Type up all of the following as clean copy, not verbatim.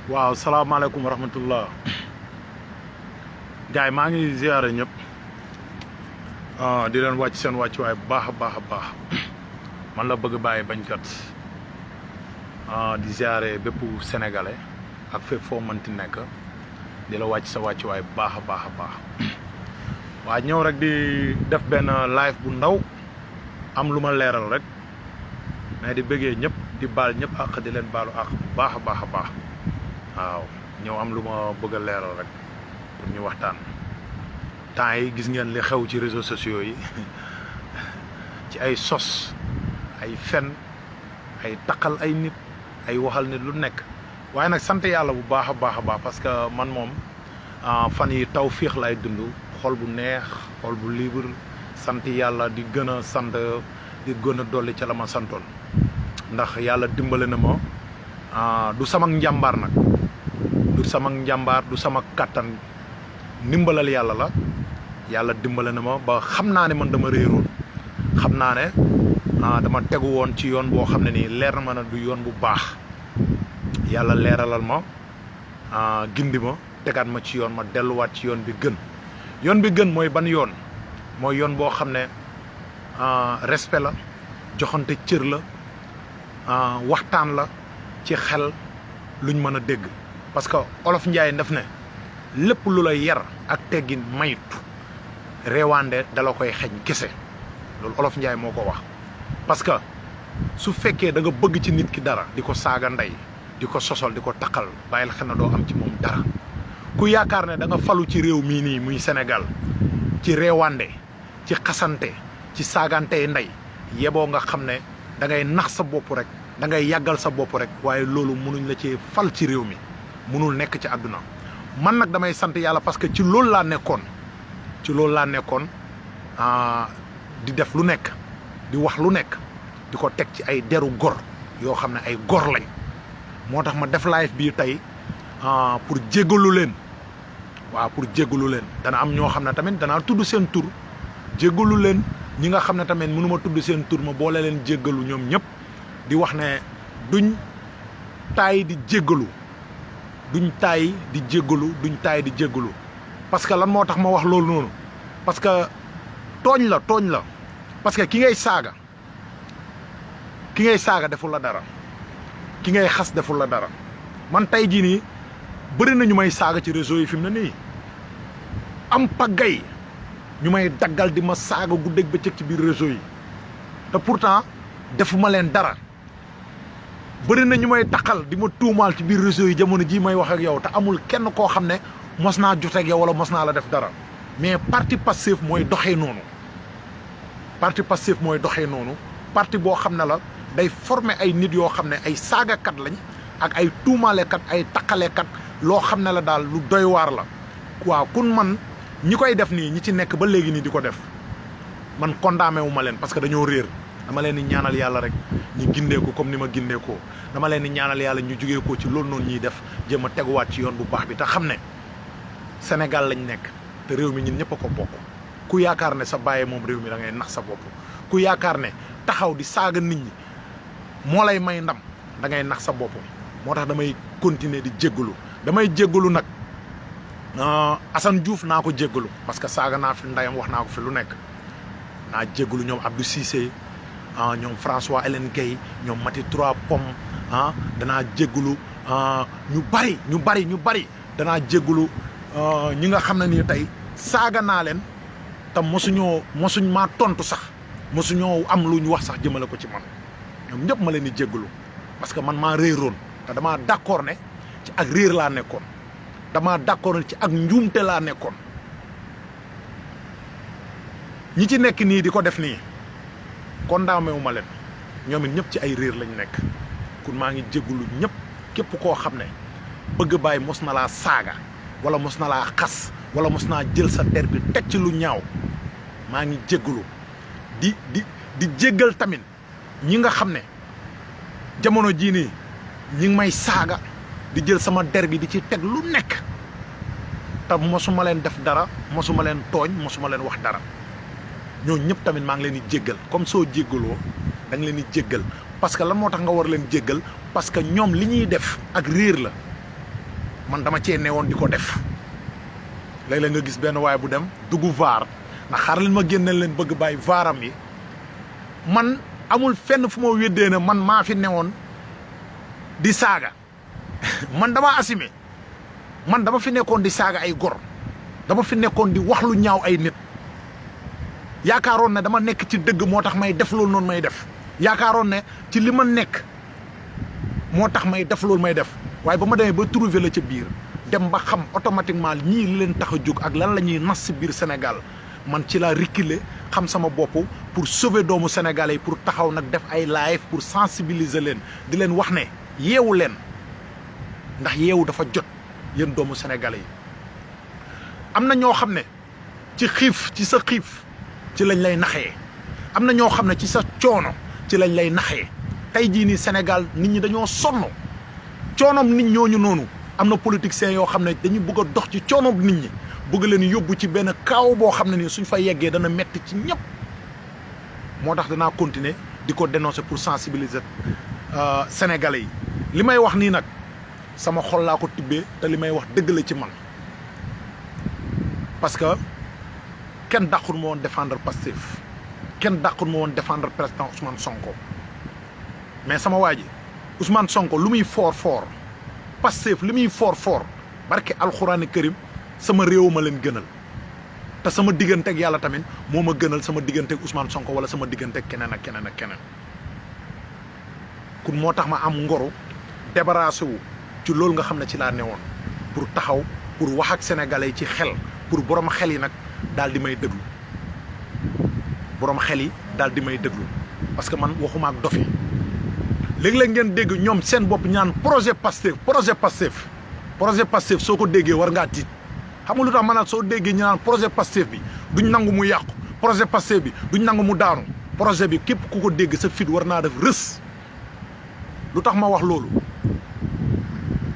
waaw salaamaaleykum wa rahmatullah gars yi maa ngi ziare ñëpp di leen wàcc seen wàccuwaay bu baax a baax a baax man la bëgg bàyyi bañkat di ziare bépp sénégalais ak fépp foo mënti nekk di la wàcc sa wàccuwaay bu baax a baax a baax waa ñëw rek di def benn live bu ndaw am lu ma leeral rek mais di bëggee ñëpp di baal ñëpp ak di leen baalu ak bu baax a baax a baax waaw ñëw am lu ma bëgg a leeral rek pour ñu waxtaan temps yi gis ngeen li xew ci réseaux sociaux yi ci ay sos ay fen ay taqal ay nit ay waxal nit lu nekk waaye nag sant yàlla bu baax a baax a baax parce que man moom fan yi taw féex lay dund xol bu neex xol bu libre sant yàlla di gën a sant di gën a dolli ca la ma santoon ndax yàlla dimbale na ma du sama njàmbaar nag du sama njàmbaar du sama kàttan ndimbalal yàlla la yàlla dimbale na ma ba xam naa ne man dama réeroon xam naa ne dama tegu woon ci yoon boo xam ne nii leer na ma ne du yoon bu baax yàlla leeralal ma gindi ma tegaat ma ci yoon ma delluwaat ci yoon bi gën mooy ban yoon mooy yoon boo xam ne respect la joxante cër la waxtaan la ci xel luñ mën a dégg parce que olof njaay daf ne lépp lu la yar ak teggin mayut réewande dala koy xeñ kese loolu olof njaay moo ko wax parce que su fekkee da nga bëgg ci nit ki dara di ko saaga ndey di ko sosol di ko taqal bàyyil xel na doo am ci moom dara ku yaakaar ne da nga falu ci réew mii nii muy Sénégal ci réewande ci xasante ci saagante ndey yeboo nga xam ne da ngay nax sa bopp rek da ngay yàggal sa bopp rek waaye loolu mënuñ la ci fal ci réew mi mënul nekk ci àdduna man nag damay sant yàlla parce que ci loolu laa nekkoon di def lu nekk di wax lu nekk di ko teg ci ay deru gor yoo xam ne ay gor lañ moo tax ma def live bii tey pour jéggalu leen waaw pour jéggalu leen dana am ñoo xam ne tamit danaa tudd seen tur jéggalu leen ñi nga xam ne tamit mënuma tudd seen tur ma boole leen jéggalu ñoom ñëpp di wax ne duñ taay di jéggalu duñ taay di jéggalu parce que lan moo tax ma wax loolu noonu parce que tooñ la parce que ki ngay saaga deful la dara ki ngay xas deful la dara man tey jii nii bëri na ñu may saaga ci réseau yi fi mu ne nii am pagay ñu may daggal di ma saaga guddeeg bëccëg ci biir réseau yi te pourtant defuma leen dara bëri na ñu may taqal di ma tuumaal ci biir réseau yi jamono jii may wax ak yow te amul kenn koo xam ne mos naa jot ak yow wala mos naa la def dara mais parti Pastef mooy doxee noonu parti boo xam ne la day former ay nit yoo xam ne ay saagakat lañ ak ay tuumaalekat ay taqalekat loo xam ne la daal lu doy waar la waaw kun man ñi koy def nii ñi ci nekk ba léegi nii di ko def man condamné wu ma leen parce que dañoo réer dama leen di ñaanal yàlla rek ñu gindeeku comme ni ma gindeekoo dama leen di ñaanal yàlla ñu jugee ko ci loolu noonu ñuy def jéem a teguwaat ci yoon bu baax bi te xam ne Sénégal lañ nekk te réew mi ñun ñëpp a ko bokk ku yaakaar ne sa bàyyee moom réew mi da ngay nax sa bopp ku yaakaar ne taxaw di saaga nit ñi moo lay may ndam da ngay nax sa bopp moo tax damay continuer di jéggalu nag Assane Diouf naa ko jéggalu parce que saaga naa fi ndayam wax naa ko fi lu nekk naa jéggalu ñoom Abdou Cissé ñoom François Hélène Gueye ñoom Mati Trois Pommes danaa jéggalu ñu bari danaa jéggalu ñi nga xam ne nii tey saaga naa leen te mosuñ maa tontu sax mosuñoo am lu ñu wax sax jëmale ko ci man ñoom ñëpp ma leen di jéggalu parce que man maa réeroon te damaa d'accord ne ci ak réer laa nekkoon damaa d'accord ci ak njuumte laa nekkoon ñi ci nekk nii di ko def nii condamné wu ma leen ñoom it ñëpp ci ay réer lañ nekk kon maa ngi jéggalu ñëpp képp koo xam ne bëgg bàyyi mos na laa saaga wala mos na laa xas wala mos naa jël sa der bi teg ci lu ñaaw maa ngi jéggalu di jéggal tamit ñi nga xam ne jamono jii nii ñi ngi may saaga di jël sama der bi di ci teg lu nekk te mosuma leen def dara mosuma leen tooñ mosuma leen wax dara ñoo ñëpp tamit maa ngi leen di jéggal comme soo jéggaloo da nga leen di jéggal parce que lan moo tax nga war leen jéggal parce que ñoom li ñuy def ak réer la man dama cee newoon di ko def léeg-léeg nga gis benn waaye bu dem dugg vaar ndax xaar leen ma génneel leen bëgg bàyyi vaaram yi man amul fenn fu ma weddee ne man maa fi newoon di saaga man dama assumé man dama fi nekkoon di saaga ay gor dama fi nekkoon di wax lu ñaaw ay nit yaakaaroon ne dama nekk ci dëgg moo tax may def loolu noonu may def yaakaaroon ne ci li ma nekk moo tax may def loolu may def waaye ba ma demee ba trouver la ca biir dem ba xam automatiquement ñii li leen tax a jóg ak lan la ñuy nas si biir Sénégal man ci laa reculer xam sama bopp pour sauver doomu sénégalais yi pour taxaw nag def ay live pour sensibiliser leen di leen wax ne yeewu leen ndax yeewu dafa jot yéen doomu sénégalais yi am na ñoo xam ne ci xiif ci sa xiif ci lañ lay naxee am na ñoo xam ne ci sa coono ci lañ lay naxee tey jii nii Sénégal nit ñi dañoo sonn coonoom nit ñooñu noonu am na politiciens yoo xam ne dañu bëgg a dox ci coonoom nit ñi bëgg leen yóbbu ci benn kaaw boo xam ne nii suñ fa yeggee dana metti ci ñëpp moo tax danaa continuer di ko dénoncer pour sensibiliser sénégalais yi li may wax nii nag sama xol laa ko tibbee te li may wax dëgg la ci man parce que kenn dàqul ma woon défendre Pastef kenn dàqul ma woon défendre président Ousmane Sonko mais sama waa ji Ousmane Sonko lu muy foor Pastef li muy foor barke alxuraani karim sama réew ma leen gënal te sama diggante ak yàlla tamit moo ma gënal sama diggante ak Ousmane Sonko wala sama diggante ak keneen ak keneen ak keneen kon moo tax ma am ngoru débarrassé wu ci loolu nga xam ne ci laa newoon pour taxaw pour wax ak sénégalais yi ci xel pour borom xel yi nag daal di may déglu borom xel yi daal di may déglu parce que man waxuma ak dof yi léeg-léeg ngeen dégg ñoom seen bopp ñaan projet Pastef soo ko déggee war ngaa tiit xam nga lu tax ma naan soo déggee ñu naan projet Pastef bi duñ nangu mu yàqu projet Pastef bi duñ nangu mu daanu projet bi képp ku ko dégg sa fit war naa def rës lu tax ma wax loolu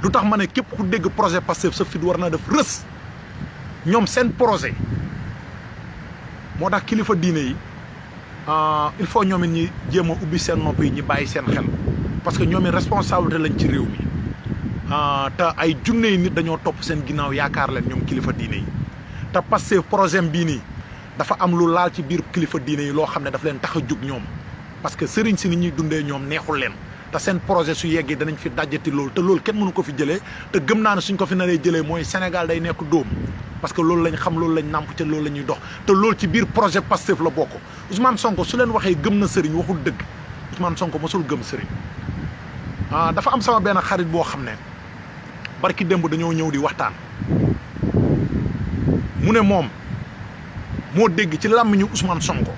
lu tax ma ne képp ku dégg projet Pastef sa fit war naa def rës ñoom seen projet moo tax kilifa diine yi il faut ñoom it ñi jéem a ubbi seen nopp yi ñi bàyyi seen xel parce que ñoom it responsabilité lañ ci réew mi te ay junne yi nit dañoo topp seen ginnaaw yaakaar leen ñoom kilifa diine yi te Pastef projet bii nii dafa am lu laal ci biir kilifa diine yi loo xam ne daf leen tax a jug ñoom parce que sëriñ si ni ñuy dundee ñoom neexul leen te seen projet su yeggee danañ fi dajjati loolu te loolu kenn mënu ko fi jëlee te gëm naa ne suñ ko fi naree jëlee mooy Sénégal day nekk dóom parce que loolu lañ xam loolu lañ nàmp te loolu la ñuy dox te loolu ci biir projet Pastef la bokk Ousmane Sonko su leen waxee gëm na sëriñ waxul dëgg Ousmane Sonko mosul gëm sëriñ dafa am sama benn xarit boo xam ne barki démb dañoo ñëw di waxtaan mu ne moom moo dégg ci làmmiñu Ousmane Sonko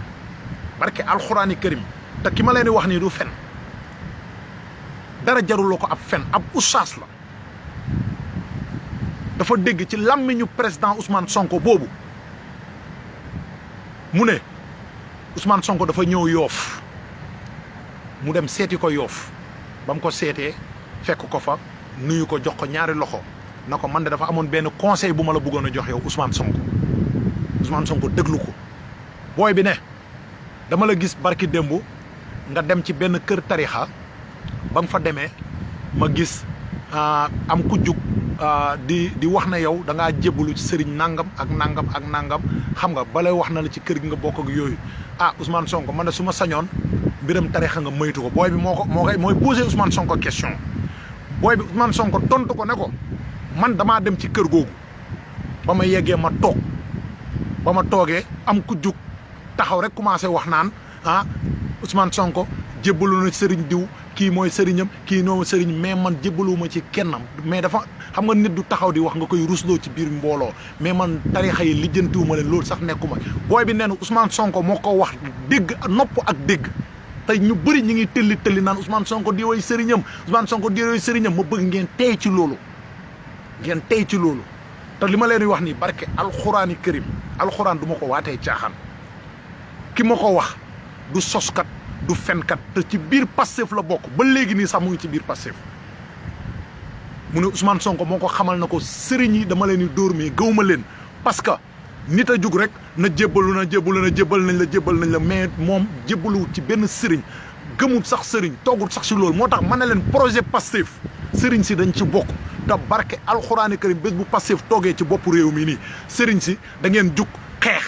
barki alxuraani karim te ki ma leen di wax nii du fen dara jaruloo ko ab fen ab ustaas la dafa dégg ci làmmiñu président Ousmane Sonko boobu mu ne Ousmane Sonko dafa ñëw Yoof mu dem seeti ko Yoof ba mu ko seetee fekk ko fa nuyu ko jox ko ñaari loxo na ko man de dafa amoon benn conseil bu ma la bëggoon a jox yow Ousmane Sonko déglu ko booy bi ne dama la gis barki démb nga dem ci benn kër tarixa ba nga fa demee ma gis am ku jug di wax na yow da ngaa jébbalu ci sëriñ nangam ak nangam ak nangam xam nga balay wax na la ci kër gi nga bokk ak yooyu Ousmane Sonko man de su ma sañoon mbiram tarixa nga moytu ko booy bi mooy posé Ousmane Sonko question booy bi Ousmane Sonko tontu ko ne ko man damaa dem ci kër googu ba ma yeggee ma toog ba ma toogee am ku jug taxaw rek commencé wax naan Ousmane Sonko jébbalu na sëriñ diw kii mooy sëriñam kii noo sëriñ mais man jébbaluwuma ci kennam mais dafa xam nga nit du taxaw di wax nga koy rusloo ci biir mbooloo mais man tarixa yi lijjantiwuma leen loolu sax nekkuma booy bi nee na Ousmane Sonko moo ko wax dégg nopp ak dégg tey ñu bëri ñi ngi tëlli naan Ousmane Sonko di woy sëriñam Ousmane Sonko di woy sëriñam ma bëgg ngeen tey ci loolu te li ma leen di wax nii barke alxuraani karim alxuraan du ma ko waatee caaxaan ki ma ko wax du soskat du fenkat te ci biir Pastef la bokk ba léegi nii sax mu ngi ci biir Pastef mu ne Ousmane Sonko moo ko xamal na ko sëriñ yi dama leen di dóor mais gëwuma leen parce que nit a jug rek na jébbal nañ la mais moom jébbaluwut ci benn sëriñ gëmul sax sëriñ toogul sax si loolu moo tax ma ne leen projet Pastef sëriñ si dañ ci bokk te barke alxuraani karim bés bu Pastef toogee ci bopp réew mi nii sëriñ si da ngeen jug xeex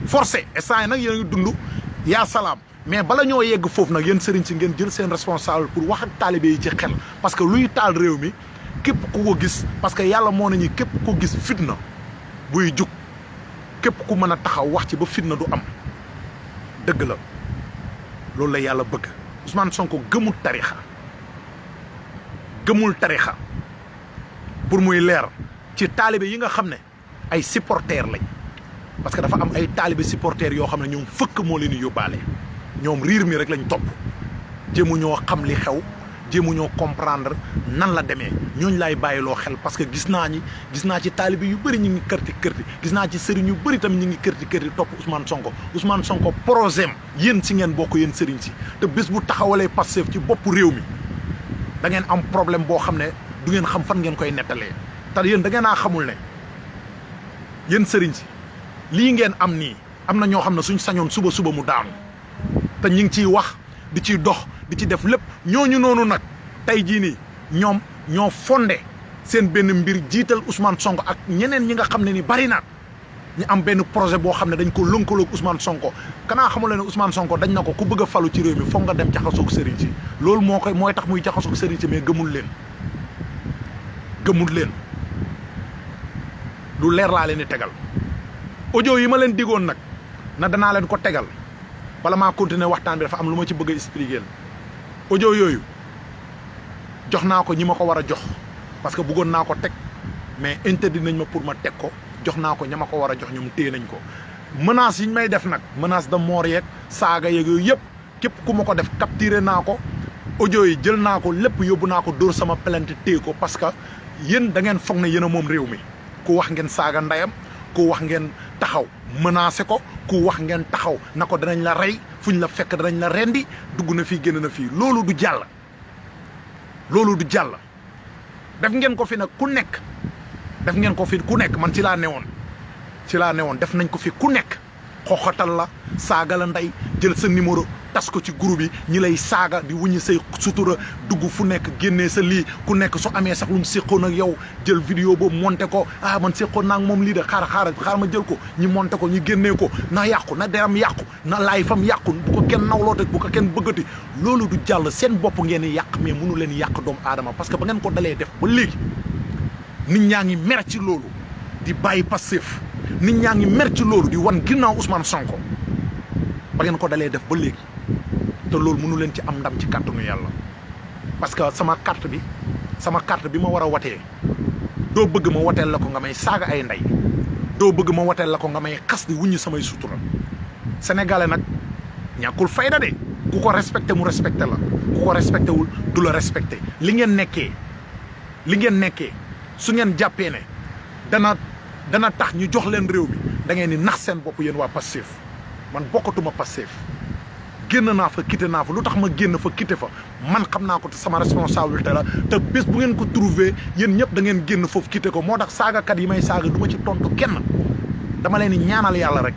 forcé instant yi nag yéen a ngi dund yaa salaam mais bala ñoo yegg foofu nag yéen sëriñ si ngeen jël seen responsable pour wax ak taalibe yi ci xel parce que luy taal réew mi képp ku ko gis parce que yàlla moo nañu képp ko gis fitna buy jug képp ku mën a taxaw wax ci ba fitna du am dëgg la loolu la yàlla bëgg Ousmane Sonko gëmul tarixa pour muy leer ci taalibe yi nga xam ne ay supporters lañ parce que dafa am ay taalibe supporters yoo xam ne ñoom fëkk moo leen di yóbbaale ñoom riir mi rek lañ topp jéemu ñoo xam li xew jéemu ñoo comprendre nan la demee ñooñu laay bàyyiloo xel parce que gis naa ci taalibe yu bëri ñu ngi kërti gis naa ci sëriñ yu bëri tamit ñu ngi kërti topp Ousmane Sonko projet yéen si ngeen bokk yéen sëriñ si te bés bu taxawalee Pastef ci bopp réew mi da ngeen am problème boo xam ne du ngeen xam fan ngeen koy nettalee te yéen da ngeen a xamul ne yéen sëriñ si lii ngeen am nii am na ñoo xam ne suñ sañoon suba mu daanu te ñu ngi ciy wax di ciy dox di ci def lépp ñooñu noonu nag tey jii nii ñoom ñoo fondé seen benn mbir jiital Ousmane Sonko ak ñeneen ñi nga xam ne ni bari na ñu am benn projet boo xam ne dañ ko lënkaloog Ousmane Sonko kanaa xamul ne Ousmane Sonko dañ na ko ku bëgg a falu ci réew mi foog nga dem jaxasoog sëriñ si loolu mooy tax muy jaxasoog sëriñ si mais gëmul leen lu leer laa leen di tegal audio yi ma leen digoon nag na danaa leen ko tegal bala maa continuer waxtaan bi dafa am lu ma ci bëgg a expliquer audio yooyu jox naa ko ñi ma ko war a jox parce que bëggoon naa ko teg mais interdit nañ ma pour ma teg ko jox naa ko ña ma ko war a jox ñoom téye nañ ko menace yi ñu may def nag menace de mort yeeg saaga yeeg yooyu yëpp képp ku ma ko def capturé naa ko audio yi jël naa ko lépp yóbbu naa ko dóor sama plainte téye ko parce que yéen da ngeen foog ne yéen a moom réew mi ku wax ngeen saaga ndeyam ku wax ngeen taxaw menacé ko ku wax ngeen taxaw na ko danañ la rey fuñ la fekk danañ la rendi dugg na fii génn na fii loolu du jàll def ngeen ko fi nag ku nekk def ngeen ko fi ku nekk man ci laa newoon def nañ ko fi ku nekk xoxatal la saaga la ndey jël sa numéro tas ko ci groupe yi ñi lay saaga di wuññi say sutura dugg fu nekk génnee sa lii ku nekk su amee sax lu mu séqoon ak yow jël vidéo boobu monté ko man séqoon naa ak moom lii de xaar ma jël ko ñi monté ko ñi génnee ko na yàqu na deram yàqu na laay fam yàqu bu ko kenn nawloote bu ko kenn bëggati loolu du jàll seen bopp ngeen di yàq mais mënu leen yàq doomu aadama parce que ba ngeen ko dalee def ba léegi nit ñaa ngi mer ci loolu di bàyyi Pastef nit ñaa ngi mer ci loolu di wan ginnaaw Ousmane Sonko ba ngeen ko dalee def ba léegi te loolu mënu leen ci am ndam ci kàttanu yàlla parce que sama carte bi ma war a watee doo bëgg ma wateel la ko nga may saaga ay ndey doo bëgg ma wateel la ko nga may xas di wuññi samay sutura sénégalais nag ñàkkul fayda de ku ko respecté mu respecté la ku ko respecté wul du la respecté li ngeen nekkee su ngeen jàppee ne dana tax ñu jox leen réew mi da ngeen di nax seen bopp yéen waa Pastef man bokkatuma Pastef génn naa fa quitté naa fa lu tax ma génn fa quitté fa man xam naa ko te sama responsabilité la te bés bu ngeen ko trouvé yéen ñëpp da ngeen génn foofu quitté ko moo tax saagakat yi may saaga du ma ci tontu kenn dama leen di ñaanal yàlla rek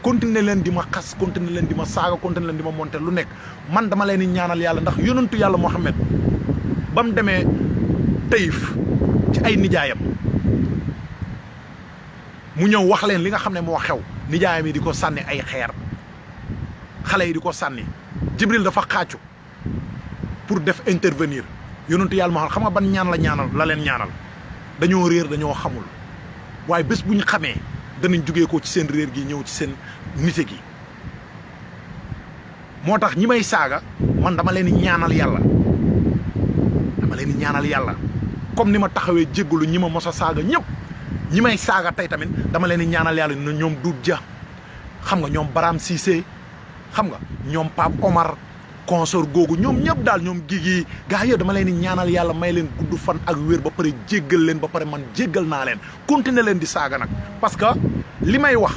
continuer leen di ma xas continuer leen di ma saaga continuer leen di ma monter lu nekk man dama leen di ñaanal yàlla ndax yonentu yàlla Muhammad ba mu demee Taïf ci ay nijaayam mu ñëw wax leen li nga xam ne moo xew nijaayam yi di ko sànni ay xeer xale yi di ko sànni Jibril dafa xaacu pour def intervenir yonentu yàlla Muhammad xam nga ban ñaan la leen ñaanal dañoo réer dañoo xamul waaye bés bu ñu xamee danañ jugee ko ci seen réer gi ñëw ci seen nite gi moo tax ñi may saaga man dama leen di ñaanal yàlla comme ni ma taxawee jéggalu ñi ma mos a saaga ñëpp ñi may saaga tey tamit dama leen di ñaanal yàlla na ñoom Doudou Dia xam nga ñoom Baram Cissé xam nga ñoom Pape Omar consort googu ñoom ñëpp daal ñoom Guigui gaa yi dama leen di ñaanal yàlla may leen gudd fan ak wér ba pare jéggal leen ba pare man jéggal naa leen continuer leen di saaga nag parce que li may wax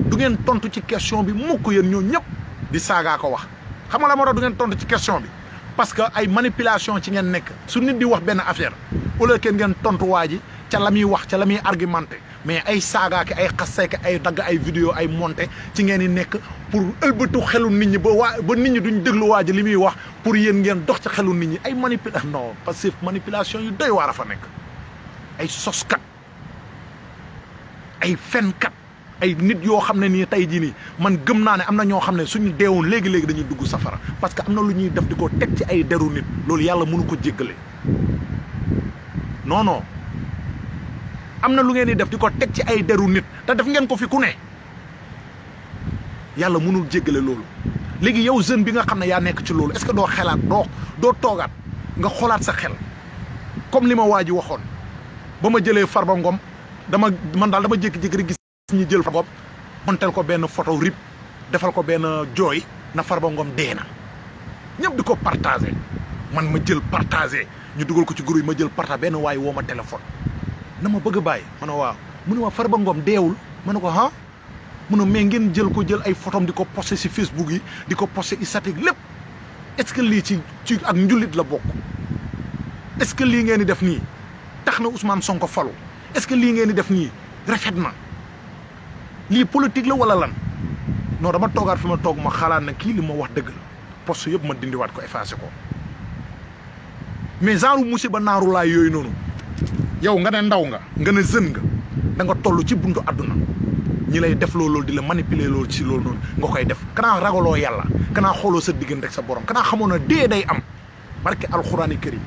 du ngeen tontu ci question bi mukk yéen ñoo ñëpp di saagaa ko wax xam nga la moo tax du ngeen tontu ci question bi parce que ay manipulation ci ngeen nekk su nit di wax benn affaire au lieu que ngeen tontu waa ji ca la muy wax ca la muy argumenté mais ay saagaaki ay xaseeki ay dagg ay vidéo ay monté ci ngeen di nekk pour ëlbatu xelu nit ñi ba nit ñi duñ déglu waa ji li muy wax pour yéen ngeen dox ci xelu nit ñi ay non parce que manipulation yu doy waar a fa nekk ay soskat ay fenkat ay nit yoo xam ne nii tey jii nii man gëm naa ne am na ñoo xam ne suñu deewoon léegi-léegi dañuy dugg safara parce que am na lu ñuy def di ko teg ci ay deru nit loolu yàlla mënu ko jéggale non non am na lu ngeen di def di ko teg ci ay deru nit te def ngeen ko fi ku ne yàlla mënul jéggale loolu léegi yow jeune bi nga xam ne yaa nekk ci loolu est-ce que doo xelaat doo toogaat nga xoolaat sa xel comme li ma waa ji waxoon ba ma jëlee Farba Ngom man daal dama jékki-jékki rek gis ñi jël Farba Ngom montel ko benn photo rip defal ko benn jooy na Farba Ngom dee na ñëpp di ko partagé man ma jël partagé ñu dugal ko ci groupe yi ma jël partagé benn waay woo ma téléphone na ma bëgg a bàyyi ma ne waaw mu ne ma Farba Ngom deewul ma ne ko ah mu ne mais ngeen jël ay photom di ko posté si Facebook yi di ko posté statique lépp est-ce que lii ci ak njullit la bokk est-ce que lii ngeen di def nii tax na Ousmane Sonko falu est-ce que lii ngeen di def nii rafet na lii politique la wala lan non dama toogaat fi ma toog ma xalaat na kii li ma wax dëgg la poste yëpp ma dindiwaat ko effacé ko mais genre musiba naaru laay yooyu noonu yow nga ne ndaw nga ne jeune nga da nga toll ci buntu àdduna ñi lay def loolu di la manipuler loolu ci loolu noonu nga koy def kanaa ragaloo yàlla kanaa xooloo sa diggante rek sa borom kanaa xamoon na dee day am barke alxuraani karim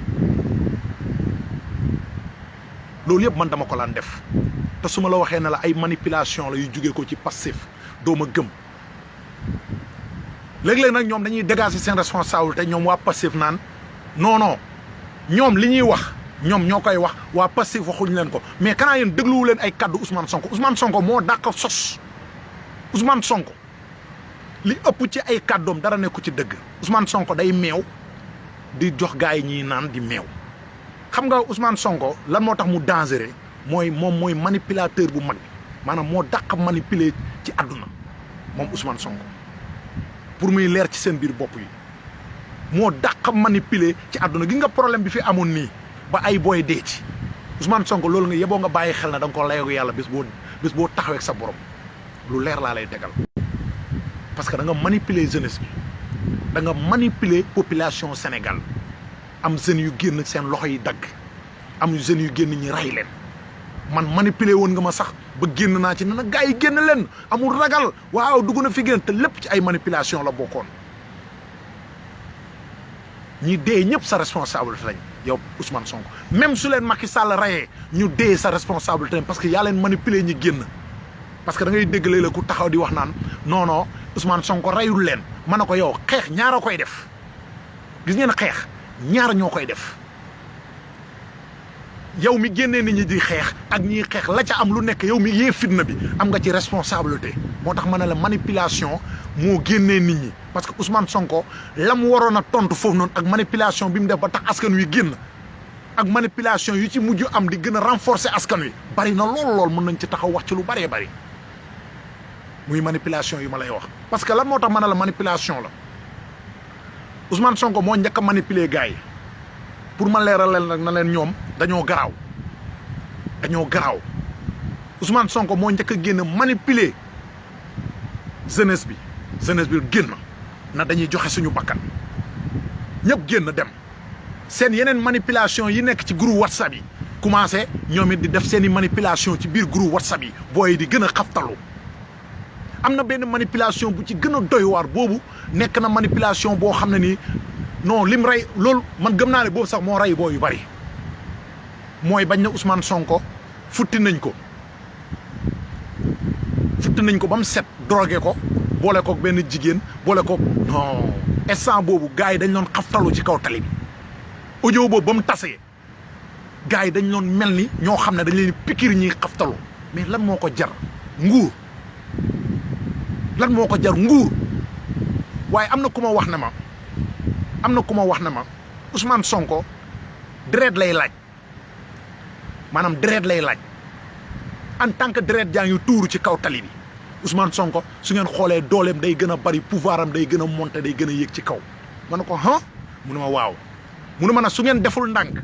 loolu yëpp man dama ko laan def te su ma la waxee ne la ay manipulation la yu jugee ko ci passif doo ma gëm léeg-léeg nag ñoom dañuy dégager seen responsabilité ñoom waa passif naan non non ñoom li ñuy wax ñoom ñoo koy wax waa passif waxuñu leen ko mais kanaa yéen dégluwu leen ay kaddu Ousmane Sonko moo dàq sos Ousmane Sonko li ëpp ci ay kàddoom dara nekku ci dëgg Ousmane Sonko day meew di jox gars yi ñiy naan di meew xam nga Ousmane Sonko lan moo tax mu dangereux mooy moom mooy manipulateur bu mag maanaam moo dàq manipuler ci àdduna moom Ousmane Sonko pour muy leer ci seen biir bopp yi moo dàq manipuler ci àdduna gi nga problème bi fi amoon nii ba ay booy dee ci Ousmane Sonko loolu nga yeboo nga bàyyi xel na da nga ko layoo yàlla bés boo taxawee ak sa borom lu leer laa lay tegal parce que da nga manipuler jeunesse bi da nga manipuler population Sénégal am jeunes yu génn seen loxo yi dagg am jeunes yu génn ñi ray leen man manipuler woon nga ma sax ba génn naa ci ne nag gars yi génn leen amul ragal waaw dugg na fi génn te lépp ci ay manipulation la bokkoon ñi dee ñëpp sa responsabilité lañ yow Ousmane Sonko même su leen Macky Sall rayee ñu dee sa responsabilité lañ parce que yaa leen manipuler ñi génn parce que da ngay dégg léeg-léeg ku taxaw di wax naan non non Ousmane Sonko rayul leen ma ne ko yow xeex ñaara koy def gis ngeen xeex ñaar ñoo koy def yow mi génnee nit ñi di xeex ak ñiy xeex la ca am lu nekk yow mi yee fitna bi am nga ci responsabilité moo tax ma ne la manipulation moo génnee nit ñi parce que Ousmane Sonko la mu waroon a tontu foofu noonu ak manipulation bi mu def ba tax askan wi génn ak manipulation yu ci mujj am di gën a renforcer askan wi bari na lool mën nañ ci taxaw wax ci lu bëree bëri muy manipulation yu ma lay wax. parce que lan moo tax ma ne la manipulation la Ousmane Sonko moo njëkk a manipuler gars yi pour ma leeral leen nag na leen ñoom dañoo garaaw Ousmane Sonko moo njëkk a génn manipuler jeunesse bi génn na dañuy joxe suñu bakkan ñëpp génn dem seen yeneen manipulation yi nekk ci groupe WhatsApp yi commencé ñoom it di def seen i manipulation ci biir groupe WhatsApp yi booy di gën a xaftalu am na benn manipulation bu ci gën a doy waar boobu nekk na manipulation boo xam ne nii non lim rey loolu man gëm naa ne boobu sax moo rey boo yu bari mooy bañ na Ousmane Sonko futti nañ ko ba mu set drogué ko boole koog benn jigéen boole koog non instant boobu gars yi dañ doon xaftalu ci kaw tali bi audio boobu ba mu tasee gars yi dañ doon mel ni ñoo xam ne dañ leen pikir ñi xaftalu mais lan moo ko jar nguur waaye am na ku ma wax ne ma Ousmane Sonko deret lay laaj maanaam deret lay laaj en tant que deret jaa ngi tuuru ci kaw tali bi Ousmane Sonko su ngeen xoolee dooleem day gën a bari pouvoir am day gën a monter day gën a yéeg ci kaw ma ne ko mu ne ma waaw mu ne ma nag su ngeen deful ndànk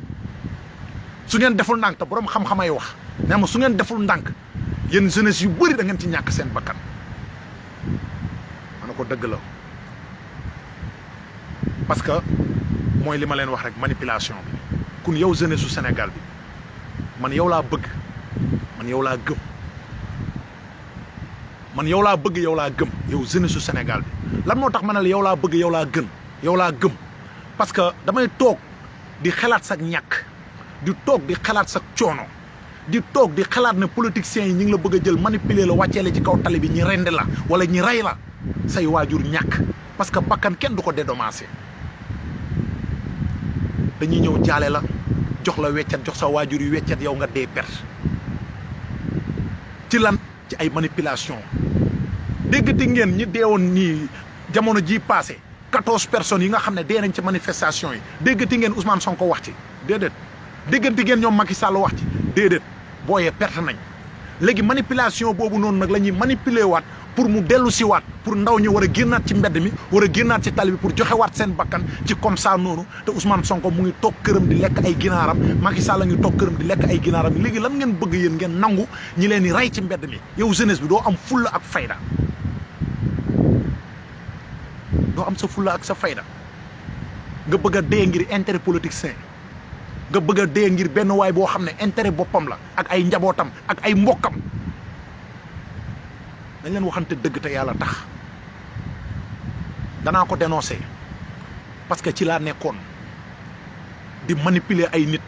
te borom xam-xamay wax nee ma su ngeen deful ndànk yéen jeunesse yu bëri da ngeen ci ñàkk seen bakkan ma ne ko dëgg la parce que mooy li ma leen wax rek manipulation bi kun yow jeunesse su Sénégal bi man yow laa bëgg man yow laa gëm man yow laa bëgg yow laa gëm yow jeunesse su Sénégal bi lan moo tax ma ne la yow laa bëgg yow laa gën yow laa gëm parce que damay toog di xalaat sa ñàkk di toog di xalaat sa coono di toog di xalaat ne politiciens yi ñi ngi la bëgg a jël manipuler la wàccee la ci kaw tali bi ñi rend la wala ñi rey la say waajur ñàkk parce que bakkan kenn du ko dédommagé dañuy ñëw jaale la jox la weccat jox sa waajur yu weccat yow nga dee perte ci lan ci ay manipulation déggati ngeen ñi deewoon nii jamono ji passé 14 personnes yi nga xam ne dee nañ ci manifestation yi déggati ngeen Ousmane Sonko wax ci déedéet déggati ngeen ñoom Macky Sall wax ci déedéet booyee perte nañ léegi manipulation boobu noonu nag la ñuy manipuler waat pour mu dellu si waat pour ndaw ñi war a génnaat ci mbedd mi war a génnaat ci tali bi pour joxe waat seen bakkan ci comme ça noonu te Ousmane Sonko mu ngi toog këram di lekk ay ginaaram Macky Sall ngi toog këram di lekk ay ginaaram léegi lan ngeen bëgg yéen ngeen nangu ñi leen di rey ci mbedd mi yow jeunesse bi doo am fulla ak fayda doo am sa fulla ak sa fayda nga bëgg a dee ngir intérêt politicien nga bëgg a dee ngir benn waay boo xam ne intérêt boppam la ak ay njabootam ak ay mbokkam dañ leen waxante dëgg te yàlla tax danaa ko dénoncer parce que ci laa nekkoon di manipuler ay nit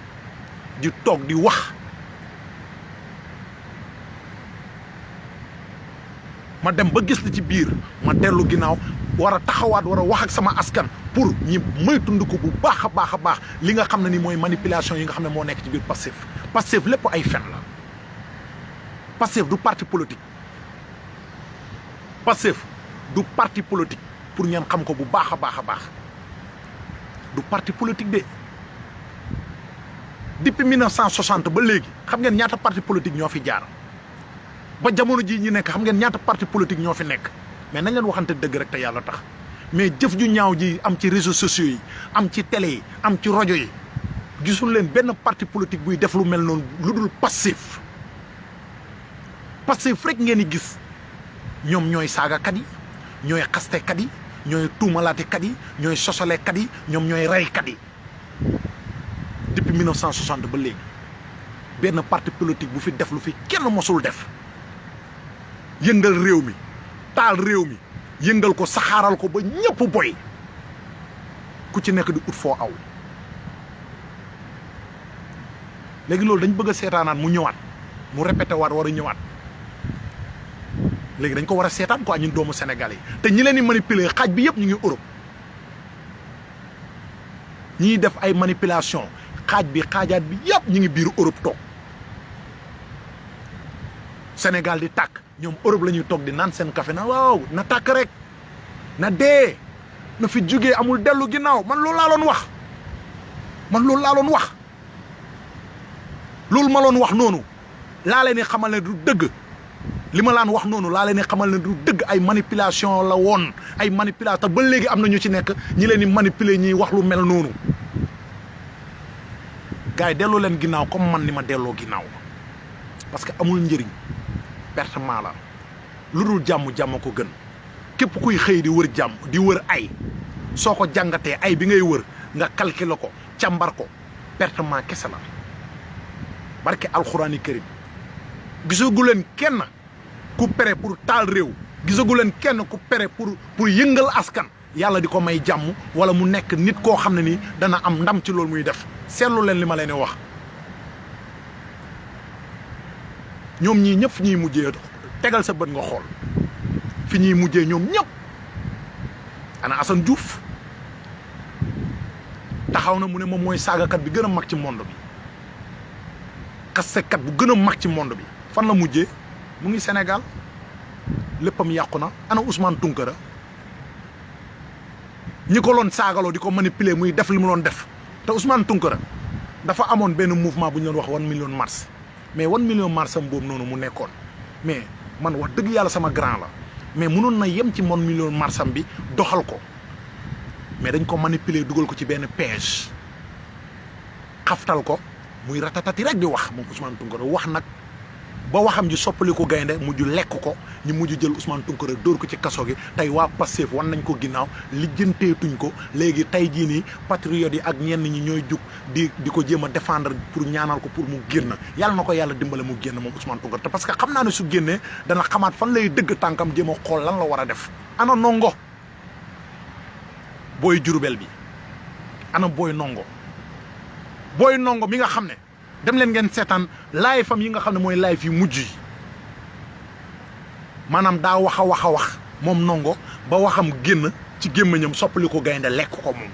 di toog di wax ma dem ba gis li ci biir ma dellu ginnaaw war a taxawaat war a wax ak sama askan pour ñi moytund ko bu baax a baax a baax li nga xam ne ni mooy manipulation yi nga xam ne moo nekk ci biir Pastef lépp ay fen la Pastef du parti politique Pastef du parti politique pour ngeen xam ko bu baax a baax a baax du parti politique de depuis 1960 ba léegi xam ngeen ñaata parti politique ñoo fi jaar ba jamono ji ñi nekk xam ngeen ñaata parti politique ñoo fi nekk mais nañ leen waxante dëgg rek te yàlla tax mais jëf ju ñaaw ji am ci réseaux sociaux yi am ci télé yi am ci rajo yi gisul leen benn parti politique buy def lu mel noonu lu dul Pastef rek ngeen di gis ñoom ñooy saagakat yi ñooy xastekat yi ñooy tuumalaatekat yi ñooy sosalekat yi ñoom ñooy reykat yi depuis 1960 ba léegi benn parti politique bu fi def lu fi kenn mosul def yëngal réew mi taal réew mi yëngal ko saxaaral ko ba ñëpp boy ku ci nekk di ut foo aw léegi loolu dañ bëgg a seetaanaat mu ñëwaat mu répété waat war a ñëwaat léegi dañ ko war a seetaan quoi ñun doomu Sénégal yi te ñi leen di manipuler xaaj bi yëpp ñu ngi Europe ñiy def ay manipulation xaajaat bi yëpp ñu ngi biir Europe toog Sénégal di tàkk ñoom Europe la ñuy toog di naan seen café na waaw na tàkk rek na dee na fi jugee amul dellu ginnaaw man loolu laa doon wax loolu ma loon wax noonu laa leen di xamal ne du dëgg li ma laan wax noonu laa leen di xamal ne du dëgg ay manipulation la woon ay manipulation ba léegi am na ñu ci nekk ñi leen di manipuler ñiy wax lu mel noonu gars yi delloo leen ginnaaw comme man ni ma delloo ginnaaw parce que amul njëriñ pertement la lu dul jàmm ko gën képp kuy xëy di wër jàmm di wër ay soo ko jàngatee ay bi ngay wër nga calculer ko càmbar ko pertement kese la barke alxuraani karim gisagu leen kenn ku pere pour taal réew gisagu leen kenn ku pere pour yëngal askan yàlla di ko may jàmm wala mu nekk nit koo xam ne nii dana am ndam ci loolu muy def seetlu leen li ma leen wax ñoom ñii ñëpp fi ñuy mujjee tegal sa bët nga xool fi ñuy mujjee ñoom ñëpp ana Assane Diouf taxaw na mu ne moom mooy saagakat bi gën a mag ci monde bi xasekat bu gën a mag ci monde bi fan la mujjee mu ngi Sénégal léppam yàqu na ana Ousmane Tounkara ñi ko loon saagaloo di ko manipuler muy def li mu doon def te Ousmane Tounkara dafa amoon benn mouvement bu ñu doon wax 1 million mars mais 1 million mars am boobu noonu mu nekkoon mais man wax dëgg yàlla sama grand la mais mënoon na yem ci 1 million mars am bi doxal ko mais dañ ko manipuler dugal ko ci benn piège xaftal ko muy ratatati rek di wax moom Ousmane Tounkara wax nag ba waxam ji soppali ko gaynde mujj lekk ko ñu mujj jël Ousmane Tounkara dóor ko ci kaso gi tey waa Pastef wan nañ ko ginnaaw lijjanteetuñ ko léegi tey jii nii patriotes yi ak ñenn ñi ñooy jug di ko jéem a défendre pour ñaanal ko pour mu génn yàlla na ko yàlla dimbale mu génn moom Ousmane Tounkara te parce que xam naa ne su génnee dana xamaat fan lay dëgg tànkam jéem a xool lan la war a def. ana nongo booy Jurbel bi ana booy nongo mi nga xam ne dem leen ngeen seetaan live fam yi nga xam ne mooy live yu mujj yi maanaam daa wax a wax moom nongo ba waxam génn ci gémmiñam soppali ko gaynde lekk ko moom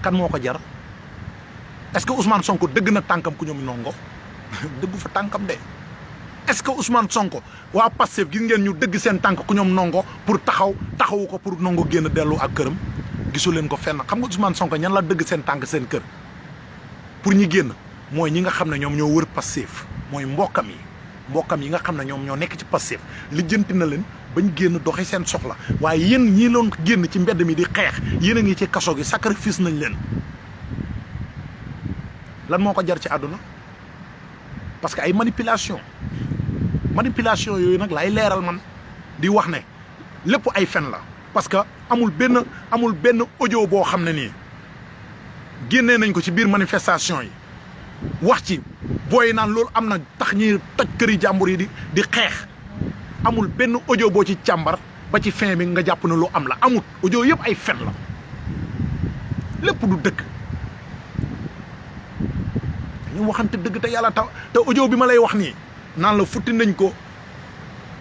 kan moo ko jar est-ce que Ousmane Sonko dëgg na tànkam ku ñoom nongo dëggu fa tànkam de est-ce que Ousmane Sonko waa Pastef gis ngeen ñu dëgg seen tànk ku ñoom nongo pour taxawu ko pour nongo génn dellu ak këram gisu leen ko fenn xam nga Ousmane Sonko ñan la dëgg seen tànk seen kër pour ñi génn mooy ñi nga xam ne ñoom ñoo wër Pastef mooy mbokkam yi nga xam ne ñoom ñoo nekk ci Pastef lijjanti na leen bañ génn doxi seen soxla waaye yéen ñii loon génn ci mbedd mi di xeex yéen a ngi ci kaso gi sacrifice nañ leen lan moo ko jar ci àdduna parce que ay manipulation yooyu nag laay leeral man di wax ne lépp ay fen la parce que amul benn audio boo xam ne nii génnee nañ ko ci biir manifestation yi wax ci booy naan loolu am na tax ñuy toj këri jàmbur yi di xeex amul benn audio boo ci càmbar ba ci fin bi nga jàpp ne lu am la amut audio yëpp ay fen la lépp du dëgg ñu waxante dëgg te yàlla te audio bi ma lay wax nii naan la futti nañ ko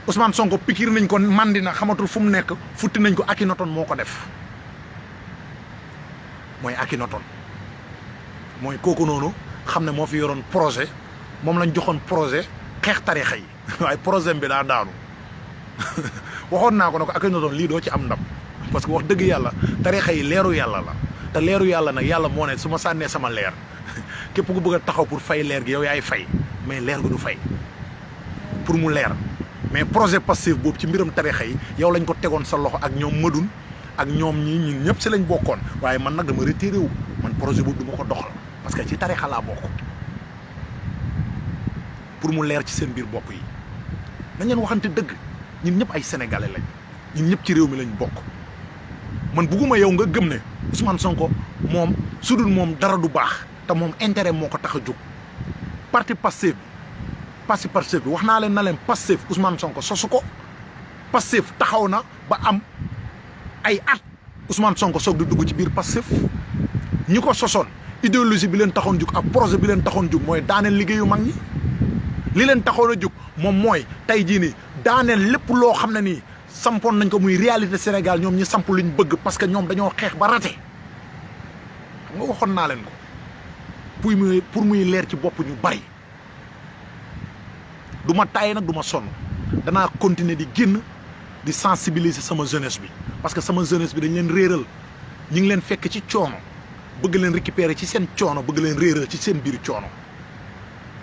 Ousmane Sonko pikir nañ ko mandi na xamatul fu mu nekk futti nañ ko Akhenaton moo ko def mooy Akhenaton mooy kooku noonu xam ne moo fi yoroon projet moom lañ joxoon projet xeex tarixa yi waaye projet bi daa daanu waxoon naa ko ne ko Akhenaton lii doo ci am ndam parce que wax dëgg yàlla tarixa yi leeru yàlla la te leeru yàlla nag yàlla moo ne su ma sànnee sama leer képp ku bëgg a taxaw pour fay leer gi yow yaay fay mais leer gi du fay pour mu leer mais projet Pastef boobu ci mbiram tarixa yi yow lañ ko tegoon sa loxo ak ñoom Madoune ak ñoom ñun ñëpp si lañ bokkoon waaye man nag dama retiré wu man projet boobu du ma ko doxal parce que ci tarixa laa bokk pour mu leer ci seen biir bopp yi nañ leen waxante dëgg ñun ñëpp ay sénégalais lañ ñun ñëpp ci réew mi lañ bokk man bugguma yow nga gëm ne Ousmane Sonko moom su dul moom dara du baax te moom intérêt moo ko tax a jóg parti Pastef bi wax naa leen na leen Pastef Ousmane Sonko sosu ko Pastef taxaw na ba am ay at Ousmane Sonko soog di dugg ci biir Pastef ñi ko sosoon idéologie bi leen taxoon jug ak projet bi leen taxoon jug mooy daaneel liggéeyu mag ñi li leen taxoon a jug moom mooy tey jii nii daaneel lépp loo xam ne nii sampoon nañ ko muy réalité Sénégal ñoom ñi samp luñ bëgg parce que ñoom dañoo xeex ba raté xam nga waxoon naa leen ko pour muy leer ci bopp ñu bari du ma tàyyi nag du ma sonn danaa continuer di génn di sensibiliser sama jeunesse bi parce que sama jeunesse bi dañ leen réeral ñu ngi leen fekk ci coono bëgg leen récupérer ci seen coono bëgg leen réeral ci seen biir coono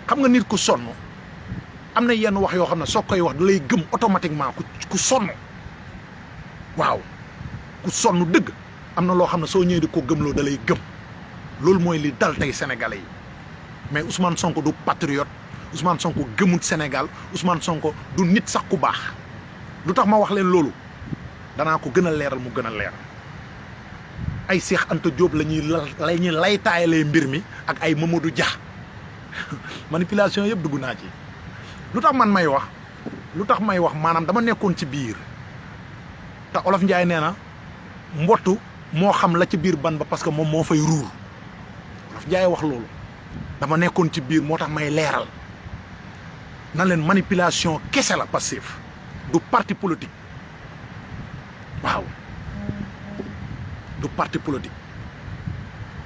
xam nga nit ku sonn am na yenn wax yoo xam ne soo koy wax da lay gëm automatiquement ku sonn waaw ku sonn dëgg am na loo xam ne soo ñëwee di ko gëmloo da lay gëm loolu mooy li dal tey sénégalais yi mais Ousmane Sonko du patriote Ousmane Sonko gëmut Sénégal Ousmane Sonko du nit sax ku baax lu tax ma wax leen loolu danaa ko gën a leeral mu gën a leer ay Cheikh Anta Diop la ñuy lay taayalee mbir mi ak ay Mamadou Dia manipulation yëpp dugg naa ci lu tax may wax maanaam dama nekkoon ci biir te Olof Njaay nee na mbottu moo xam la ci biir ban ba parce que moom moo fay ruur Olof Njaay wax loolu dama nekkoon ci biir moo tax may leeral nan leen manipulation kese la Pastef du parti politique waaw du parti politique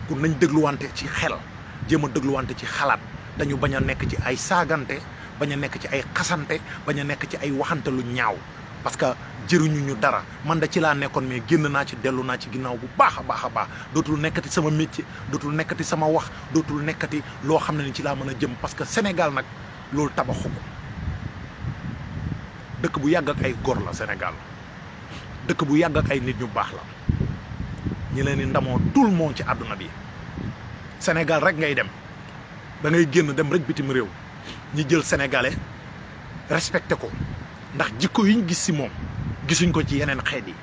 pour nañ dégluwante ci xel jéem a dégluwante ci xalaat dañu bañ a nekk ci ay saagante bañ a nekk ci ay xasante bañ a nekk ci ay waxante lu ñaaw parce que jëruñu ñu dara man da ci laa nekkoon mais génn naa ci dellu naa ci ginnaaw bu baax a baax dootul nekkati sama métier dootul nekkati sama wax dootul nekkati loo xam ne ni ci laa mën a jëm parce que Sénégal nag loolu tabaxu ko dëkk bu yàgg ak ay góor la Sénégal dëkk bu yàgg ak ay nit ñu baax la ñi leen di ndamoo tout le monde ci àdduna bi Sénégal rek ngay dem da ngay génn dem rek bitim réew ñi jël sénégalais respecté ko ndax jikko yiñ gis ci moom gisuñ ko ci yeneen xeet yi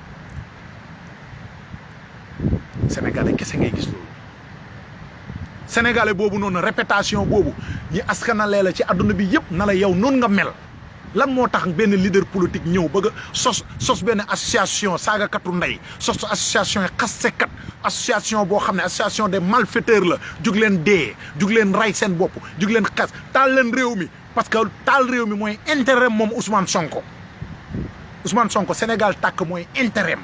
sénégalais kese ngay gis loolu sénégalais boobu noonu répétition boobu ñi askanalee la ci àdduna bi yëpp na la yow noonu nga mel lan moo tax benn leader politique ñëw bëgg a sos benn association saagakatu ndey sos association yi xasekat association boo xam ne association des malfaiteurs la jug leen dee jug leen rey seen bopp jug leen xas taal leen réew mi parce que taal réew mi mooy intérêt moom Ousmane Sonko Sénégal tàkk mooy intérêt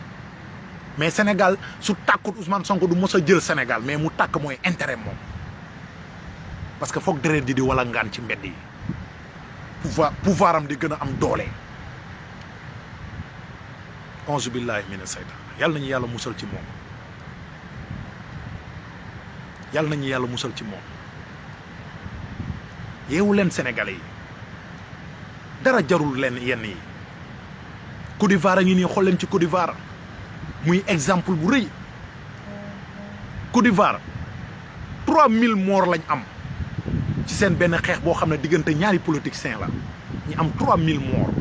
mais Sénégal su tàkkut Ousmane Sonko du mos a jël Sénégal mais mu tàkk mooy intérêt moom parce que foog deret di wala ngaan ci mbedd yi pouvoir am di gën a am doole. auzu billahi mina seytaan yàlla nañu yàlla musal ci moom yàlla nañu yàlla musal ci moom yeewu leen sénégalais yi dara jarul leen yenn yi Côte d'Ivoire a ngi nii xool leen ci Côte d'Ivoire muy exemple bu rëy Côte d'Ivoire 3000 morts lañ am ci seen benn xeex boo xam ne diggante ñaari politiciens la ñu am 3000 morts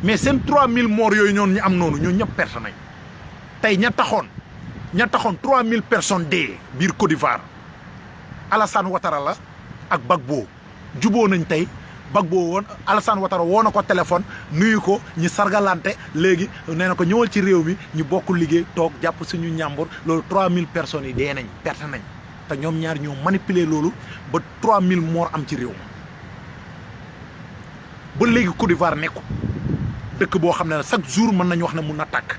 mais seen 3000 morts yooyu ñoon ñu am noonu ñoo ñëpp perte nañ tey ña taxoon 3000 personnes dee biir Côte d'Ivoire Alassane Ouattara la ak Gbagbo juboo nañ tey Gbagbo woon Alassane Ouattara woo na ko téléphone nuyu ko ñi sargalante léegi nee na ko ñëwal ci réew mi ñu bokk liggéey toog jàpp suñu ñàmbur loolu 3000 personnes yi dee nañ perte nañ te ñoom ñaar ñoo manipuler loolu ba 3000 morts am ci réew ma ba léegi Côte d'Ivoire nekkul dëkk boo xam ne chaque jour mën nañu wax ne mun na tàkk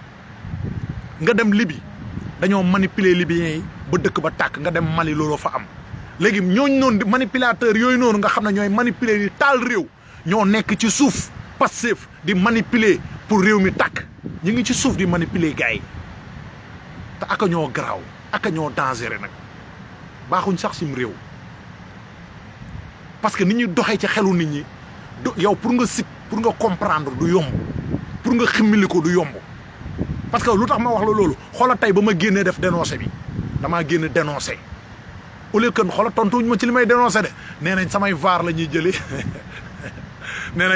nga dem Libye dañoo manipuler libyens yi ba dëkk ba tàkk nga dem Mali looloo fa am léegi ñooñu noonu di manipulateur yooyu noonu nga xam ne ñooy manipuler di taal réew ñoo nekk ci suuf Pastef di manipuler pour réew mi tàkk ñu ngi ci suuf di manipuler gars yi te aka ñoo garaaw aka ñoo dangereux nag baaxuñ sax sim réew parce que nit ñuy doxee ci xelu nit ñi yow pour nga pour nga comprendre du yomb pour nga ximmili ko du yomb parce que lu tax ma wax la loolu xoola tey ba ma génnee def dénoncé bi damaa génn dénoncé au lieu que xoola tontuñ ma ci li may dénoncé de nee nañ samay vaar la ñuy jëlee nee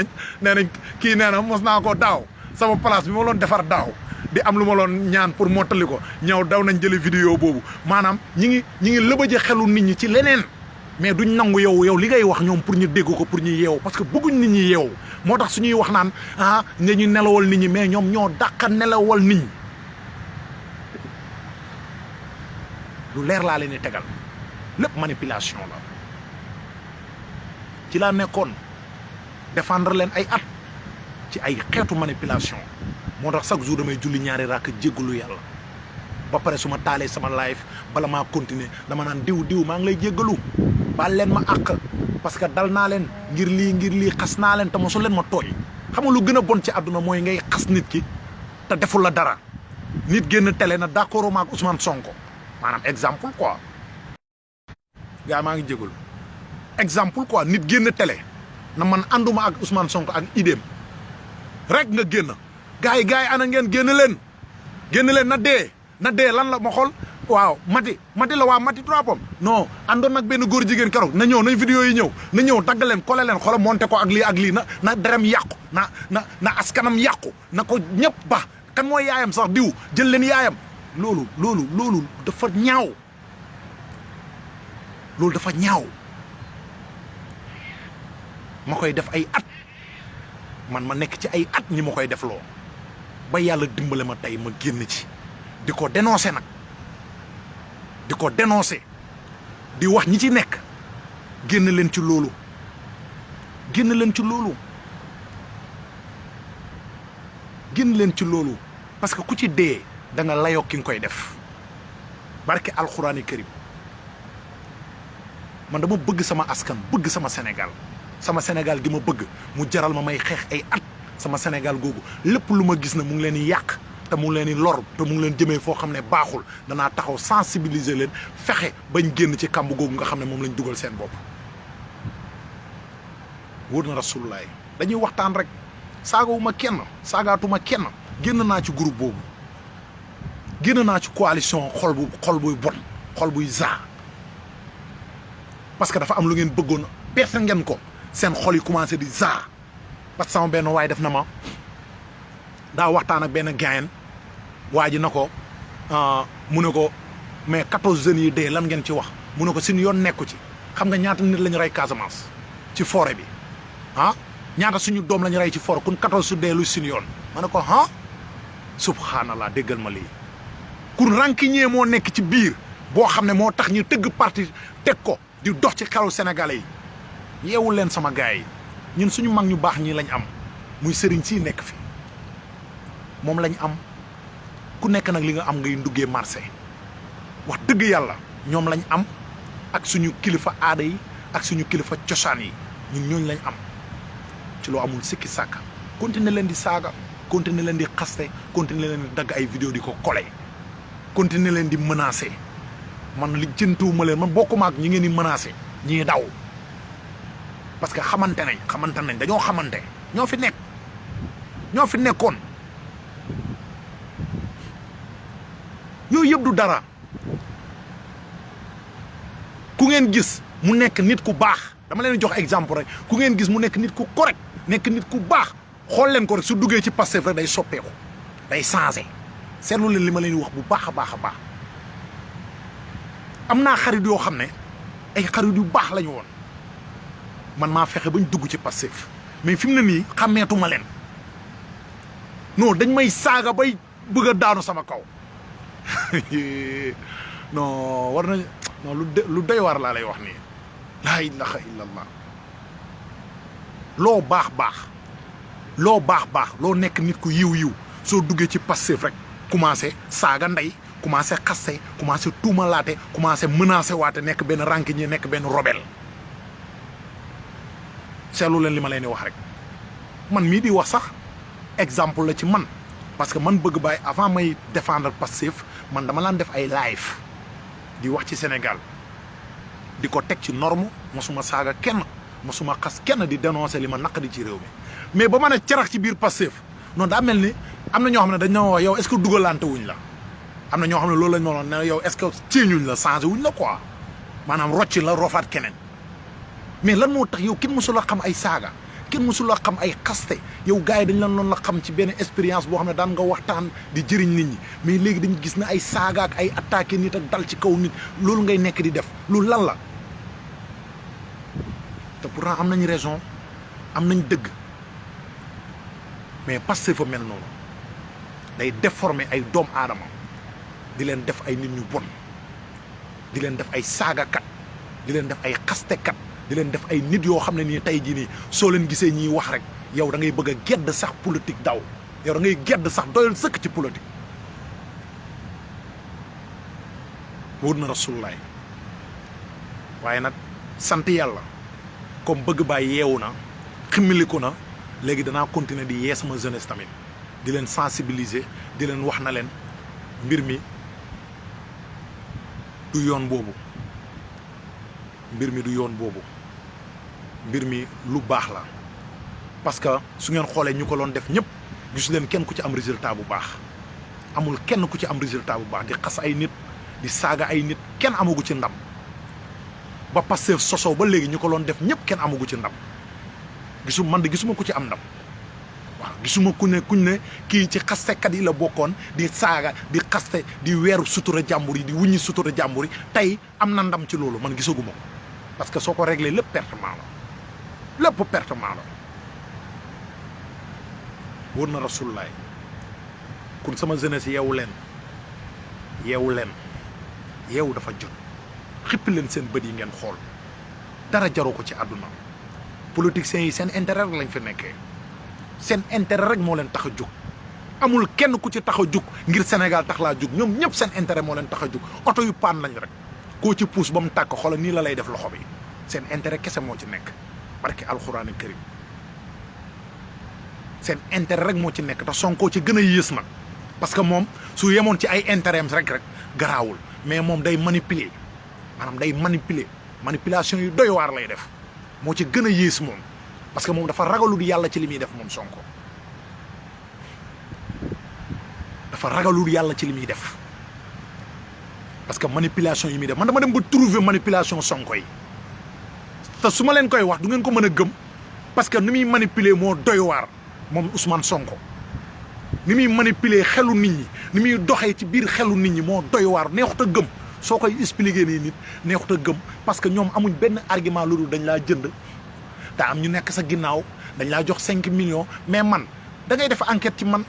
nañ kii nee na mos naa ko daaw sama place bi ma loon defar daaw di am lu ma loon ñaan pour mottali ko ñëw daw nañ jële vidéo boobu maanaam ñi ngi lëbëje xelu nit ñi ci leneen mais duñ nangu yow li ngay wax ñoom pour ñu dégg ko pour ñu yeewu parce que bëgguñ nit ñi yeewu moo tax suñuy wax naan nga ñu nelawal nit ñi mais ñoom ñoo dàqa nelawal nit ñi lu leer laa leen di tegal lépp manipulation la ci laa nekkoon défendre leen ay at ci ay xeetu manipulation moo tax chaque jour damay julli ñaari rakk jéggalu yàlla ba pare su ma taalee sama live bala maa continuer dama naan diw maa ngi lay jéggalu baal leen ma àq parce que dal naa leen ngir lii xas naa leen te mosu leen ma tooñ xam nga lu gën a bon ci àdduna mooy ngay xas nit ki te deful la dara nit génn télé na d'accord ma ak Ousmane Sonko maanaam exemple quoi gaa maa ngi jégalu exemple quoi nit génn télé na man ànduma ak Ousmane Sonko ak idéem rek nga génn gars yi ana ngeen génn leen na dee lan la ma xool waaw mati la waa mati 3 pommes non àndoon nag benn góor jigéen keroog na ñëw nañ vidéo yi na ñëw dagg leen kole leen xoolal monté ko ak lii na derem yàqu na askanam yàqu na ko ñëpp ba kan mooy yaayam sax diw jël leen yaayam loolu dafa ñaaw loolu dafa ñaaw ma koy def ay at man ma nekk ci ay at ñi ma koy def loo ba yàlla dimbale ma tey ma génn ci di ko dénoncer nag di ko dénoncer di wax ñi ci nekk génn leen ci loolu parce que ku ci dee da nga layoo ki nga koy def barke alxuraani karim man dama bëgg sama askan bëgg sama Sénégal gi ma bëgg mu jaral ma may xeex ay at sama Sénégal googu lépp lu ma gis na mu ngi leen di yàq te mu ngi leen di lor te mu ngi leen jëmee foo xam ne baaxul danaa taxaw sensibiliser leen fexe bañ génn ci kàmb googu nga xam ne moom lañ dugal seen bopp. wóor na rasulullah dañuy waxtaan rek saagawuma kenn saagaatuma kenn génn naa ci groupe boobu génn naa ci coalition xol buy bon xol buy zaa parce que dafa am lu ngeen bëggoon perte ngeen ko seen xol yi commencé di zaa parce que sama benn waay def na ma daa waxtaan ak benn gayen waa ji na ko mu ne ko mais 14 jeunes yi dee lan ngeen ci wax mu ne ko suñu yoon nekku ci xam nga ñaata nit lañu rey Casamance ci forêt bi ñaata suñu doom lañu rey ci forêt kun 14 su dee lu suñu yoon ma ne ko subhanallah déggal ma lii kun rancunier moo nekk ci biir boo xam ne moo tax ñu tëgg parti teg ko di dox ci xelu sénégalais yi yeewu leen sama gars yi ñun suñu mag ñu baax ñii lañ am muy sëriñ sii nekk fi moom lañ am ku nekk nag li nga am ngay nduggee marché wax dëgg yàlla ñoom lañ am ak suñu kilifa aada yi ak suñu kilifa cosaan yi ñun ñooñu lañ am ci loo amul sikki sàkka continuer leen di saaga continuer leen di xaste continuer leen di dagg ay vidéo di ko collé continuer leen di menacer man li jëntuwuma leen man bokkuma ak ñi ngeen di menacer ñii daw parce que xamante nañ dañoo xamante ñoo fi nekkoon yooyu yëpp du dara ku ngeen gis mu nekk nit ku baax dama leen jox exemple rek ku ngeen gis mu nekk nit ku correct nekk nit ku baax xool leen ko rek su duggee ci Pastef rek day soppeeku day changé seetlu leen li ma leen wax bu baax a baax a baax am naa xarit yoo xam ne ay xarit yu baax lañu woon man maa fexe bañ dugg ci Pastef mais fi mu ne nii xàmmeetuma leen non dañ may saaga bay bëgg a daanu sama kaw non war nañ non lu doy war laa lay wax nii laa ilaha illallah loo baax loo nekk nit ku yiw soo duggee ci Pastef rek commencé saaga ndey commencé xaste commencé tuumalaate commencé menacé waate nekk benn rancunier nekk benn rebelle seetlu leen li ma leen di wax rek man mii di wax sax exemple la ci man parce que man bëgg bàyyi avant may défendre Pastef man dama laan def ay live di wax ci Sénégal di ko teg ci norme mosuma saaga kenn mosuma xas kenn di dénoncer li ma naqadi ci réew mi mais ba ma ne carax ci biir Pastef noonu daa mel ni am na ñoo xam ne dañ na wax yow est-ce que dugalante wuñ la am na ñoo xam ne loolu lañ ma ne yow est-ce que ceeñuñ la changé wuñ la quoi maanaam rocci la rofaat keneen mais lan moo tax yow kenn mësul a xam ay saaga kenn mësul a xam ay xaste yow gars yi dañ lan loon la xam ci benn expérience boo xam ne daan nga waxtaan di jëriñ nit ñi mais léegi dañu gis ne ay saaga ak ay attaqué nit ak dal ci kaw nit loolu ngay nekk di def loolu lan la te pourtant am nañ raison am nañ dëgg mais Pastef fa mel noonu day déformer ay doom aadama di leen def ay nit ñu bon di leen def ay saagakat di leen def ay xastekat di leen def ay nit yoo xam ne nii tey jii nii soo leen gisee ñiy wax rek yow da ngay bëgg a gedd sax politique daw yow da ngay gedd sax doyal sëkk ci politique wóor na rasulullaay waaye nag sant yàlla comme bëgg baay yeewu na ximmiliku na léegi danaa continuer di yee sama jeunesse tamit di leen sensibiliser di leen wax na leen mbir mi du yoon boobu mbir mi du yoon boobu mbir mi lu baax la parce que su ngeen xoolee ñu ko doon def ñëpp gis leen kenn ku ci am résultat bu baax amul kenn ku ci am résultat bu baax di xas ay nit di saaga ay nit kenn amagu ci ndam ba Pastef sosoo ba léegi ñu ko doon def ñëpp kenn amagu ci ndam man de gisuma ku ci am ndam waaw gisuma kuñ ne kii ci xastekat yi la bokkoon di saaga di xaste di weeru sutura jàmbur yi di wuññi sutura jàmbur yi tey am na ndam ci loolu man gisaguma ko parce que soo ko réglé lépp pertement la lépp pertement la wóor na rasulullaay kun sama jeunesse yeewu leen yeewu dafa jot xippi leen seen bët yi ngeen xool dara jaru ko ci àdduna politiciens yi seen intérêt rek lañ fi nekkee seen intérêt rek moo leen tax a jóg amul kenn ku ci tax a jóg ngir Sénégal tax laa jóg ñoom ñëpp seen intérêt moo leen tax a jóg oto yu paan lañ rek koo ci puus ba mu tàkk xoolal nii la lay def loxo bi seen intérêt kese moo ci nekk barke alxuraani karim seen intérêt rek moo ci nekk te Sonko ci gën a yées nag parce que moom su yemoon ci ay intérêt am rek garaawul mais moom day manipuler maanaam day manipulation yu doy waar lay def moo ci gën a yées moom parce que moom dafa ragalul yàlla ci li muy def moom Sonko dafa ragalul yàlla ci li muy def parce que manipulation yi muy def man dama dem ba trouver manipulation Sonko yi te su ma leen koy wax du ngeen ko mën a gëm parce que ni muy manipuler moo doy waar moom Ousmane Sonko ni muy manipuler xelu nit ñi ni muy doxee ci biir xelu nit ñi moo doy waar neexut a gëm soo koy expliquer nii nit neexut a gëm parce que ñoom amuñ benn argument lu dul dañ laa jënd te am ñu nekk sa ginnaaw dañ laa jox 5 millions mais man da ngay def enquête ci man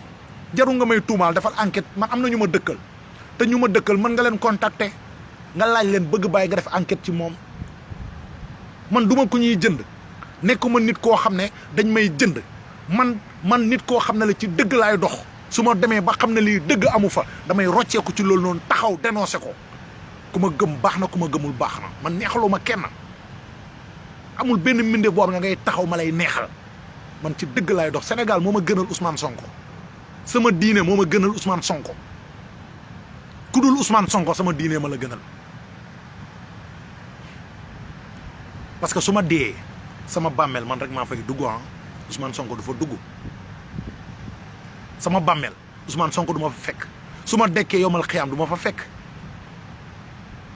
jarul nga may tuumaal defal enquête man am na ñu ma dëkkal te ñu ma dëkkal mën nga leen contacter nga laaj leen bëgg bàyyi nga def enquête ci moom man duma ku ñuy jënd nekkuma nit koo xam ne dañ may jënd man nit koo xam ne la ci dëgg laay dox su ma demee ba xam ne lii dëgg amu fa damay rocceeku ci loolu noonu taxaw dénoncé ko ku ma gëm baax na ku ma gëmul baax na man neexaloo ma kenn amul benn mbinde boobu nga ngay taxaw ma lay neexal man ci dëgg laay dox Sénégal moo ma gënal Ousmane Sonko sama diine moo ma gënal Ousmane Sonko ku dul Ousmane Sonko sama diine ma la gënal parce que su ma dee sama bàmmeel man rek maa fay dugg Ousmane Sonko du fa dugg sama bàmmeel Ousmane Sonko du ma fa fekk su ma dekkee yomal xiyaam du ma fa fekk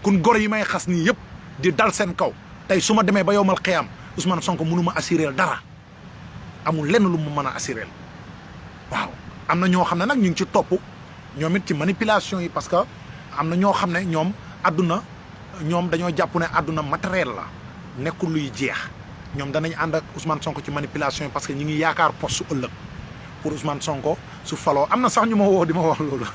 kun gor yi may xas nii yëpp di dal seen kaw tey su ma demee ba yomal xiyaam Ousmane Sonko mënu ma assurer dara amul lenn lu mu mën a assurer waaw am na ñoo xam ne nag ñu ngi ci topp ñoom it ci manipulation yi parce que am na ñoo xam ne ñoom àdduna ñoom dañoo jàpp ne àdduna matériel la nekkul luy jeex ñoom danañ ànd ak Ousmane Sonko ci manipulation yi parce que ñi ngi yaakaar poste su ëllëg pour Ousmane Sonko su faloo am na sax ñu ma woo di ma wax loolu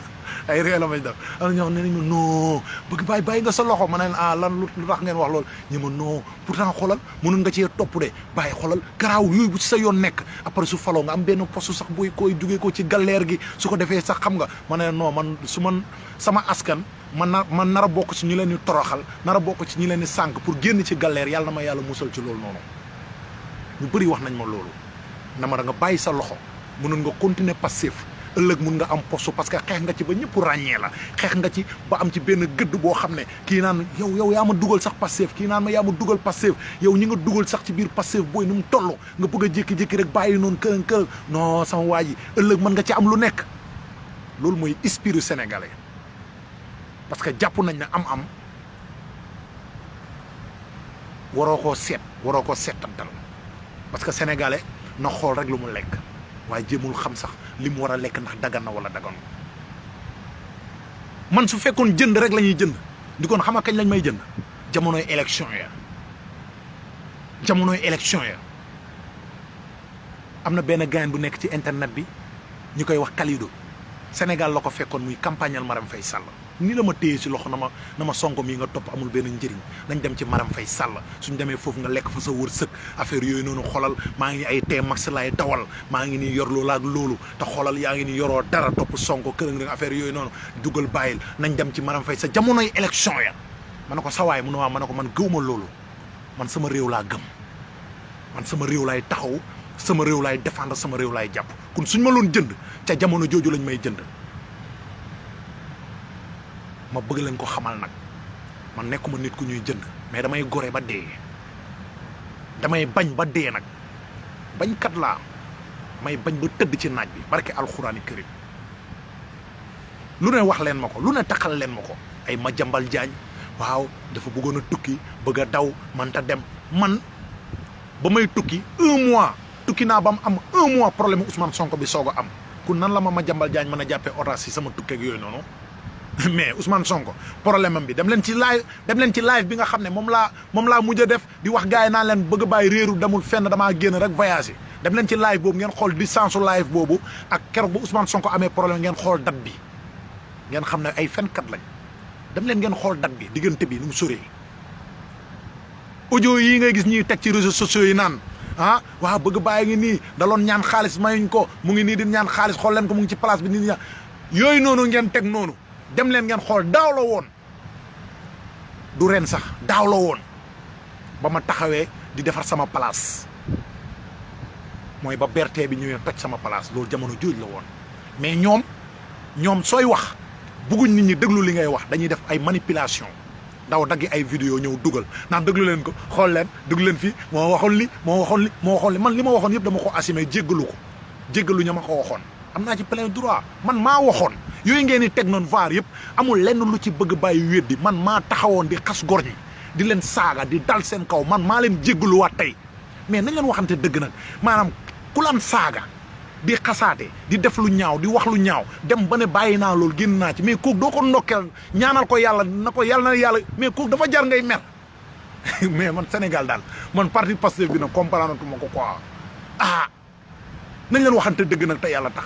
ay réew la may def am na ñoo xam ne nañ ma non bëgg bàyyi nga sa loxo ma ne lan lu tax ngeen wax loolu ñu ma non pourtant xoolal mënoon nga cee topp de bàyyi xoolal garaaw yooyu bu ci sa yoon nekk après su faloo nga am benn poste sax booy koy jugee ko ci galère gi su ko defee sax xam nga ma ne non man su man sama askan man nar a bokk ci ñu leen di toroxal nar a bokk ci ñu leen di sànq pour génn ci galère yàlla na ma yàlla musal ci loolu noonu ñu bëri wax nañ ma loolu na ma da nga bàyyi sa loxo mënoon nga continuer passif ëllëg mun nga am poste parce que xeex nga ci ba ñëpp ràññee la xeex nga ci ba am ci benn gëdd boo xam ne kii naan yow yaa ma dugal sax passif kii naan ma yaa ma dugal passif yow ñi nga dugal sax ci biir passif booy nu mu toll nga bëgg a jékki-jékki rek bàyyi noonu kërën non sama waa ji ëllëg mën nga ci am lu nekk loolu mooy esprit sénégalais parce que jàpp nañ ne am waroo koo seetantal parce que sénégalais na xool rek lu mu lekk waaye jéemul xam sax li mu war a lekk ndax dagan na wala dagan man su fekkoon jënd rek la ñuy jënd di koon xam kañ lañ may jënd jamonoy élection ya am na benn gain bu nekk ci internet bi ñu koy wax Kalido Sénégal la ko fekkoon muy campagnal Marème Faye Sall ni la ma téye ci loxo na ma Sonko mii nga topp amul benn njëriñ nañ dem ci Marème Faye Sall suñ demee foofu nga lekk fa sa wërsëg affaire yooyu noonu xolal maa ngi ay tee max laay dawal maa ngi nii yor loolu ak loolu te xolal yaa ngi ni yoroo dara topp Sonko kërëng rek affaire yooyu noonu dugal bàyyil nañ dem ci Marème Faye sa jamonoy élection ya ma ne ko sawaay mu ne waa ma ne ko man gëwma loolu man sama réew laa gëm man sama réew laay taxaw sama réew laay défendre sama réew laay jàpp kon suñ ma loon jënd ca jamono jooju lañ may jënd ma bëgg leen ko xamal nag man nekkuma nit ku ñuy jënd mais damay gore ba dee damay bañ ba dee nag bañkat laa may bañ ba tëdd ci naaj bi barke alxuraani karim lu ne wax leen ma ko lu ne taxal leen ma ko ay ma jambal jaañ waaw dafa bëggoon a tukki bëgg a daw manta dem man ba may tukki 1 mois tukki naa ba mu am 1 mois problème Ousmane Sonko bi soog a am ku nan la ma jambal jaañ mën a jàppee otage si sama tukkeeg yooyu noonu mais Ousmane Sonko problème am bi dem leen ci live bi nga xam ne moom laa mujj a def di wax gars yi naan leen bëgg a bàyyi réeru demul fenn damaa génn rek voyagé dem leen ci live boobu ngeen xool distance su live boobu ak keroog bu Ousmane Sonko amee problème ngeen xool date bi ngeen xam ne ay fenkat lañ dem leen ngeen xool date bi diggante bi nu mu soree audio yi ngay gis ñuy teg ci réseaux sociaux yi naan waaw bëgg bàyyi ngi nii daloon ñaan xaalis mayuñ ko mu ngi nii di ñaan xaalis xool leen ko mu ngi ci place bi nit ñi yooyu noonu ngeen teg noonu dem leen ngeen xool daaw la woon du ren sax daaw la woon ba ma taxawee di defar sama place mooy ba bertee bi ñëwee toj sama place loolu jamono jooj la woon mais ñoom sooy wax bugguñ nit ñi déglu li ngay wax dañuy def ay manipulation daw daggi ay vidéo ñëw dugal naan déglu leen ko xool leen déglu leen fii moo waxoon li man li ma waxoon yëpp dama ko assumé jéggalu ña ma ko waxoon am naa ci plein droit man maa waxoon yooyu ngeen di teg noonu vaar yëpp amul lenn lu ci bëgg bàyyi weddi man maa taxawoon di xas gor ñi di leen saaga di dal seen kaw man maa leen jéggaluwaat tey mais nañ leen waxante dëgg nag maanaam ku lan saaga di xasaate di def lu ñaaw di wax lu ñaaw dem ba ne bàyyi naa loolu génn naa ci mais kooku doo ko ndokkeel ñaanal ko yàlla na ko yàlla na yàlla mais kooku dafa jar ngay mer mais man Sénégal daal man parti Pastef bi nag comprendre tuma ko quoi nañ leen waxante dëgg nag te yàlla tax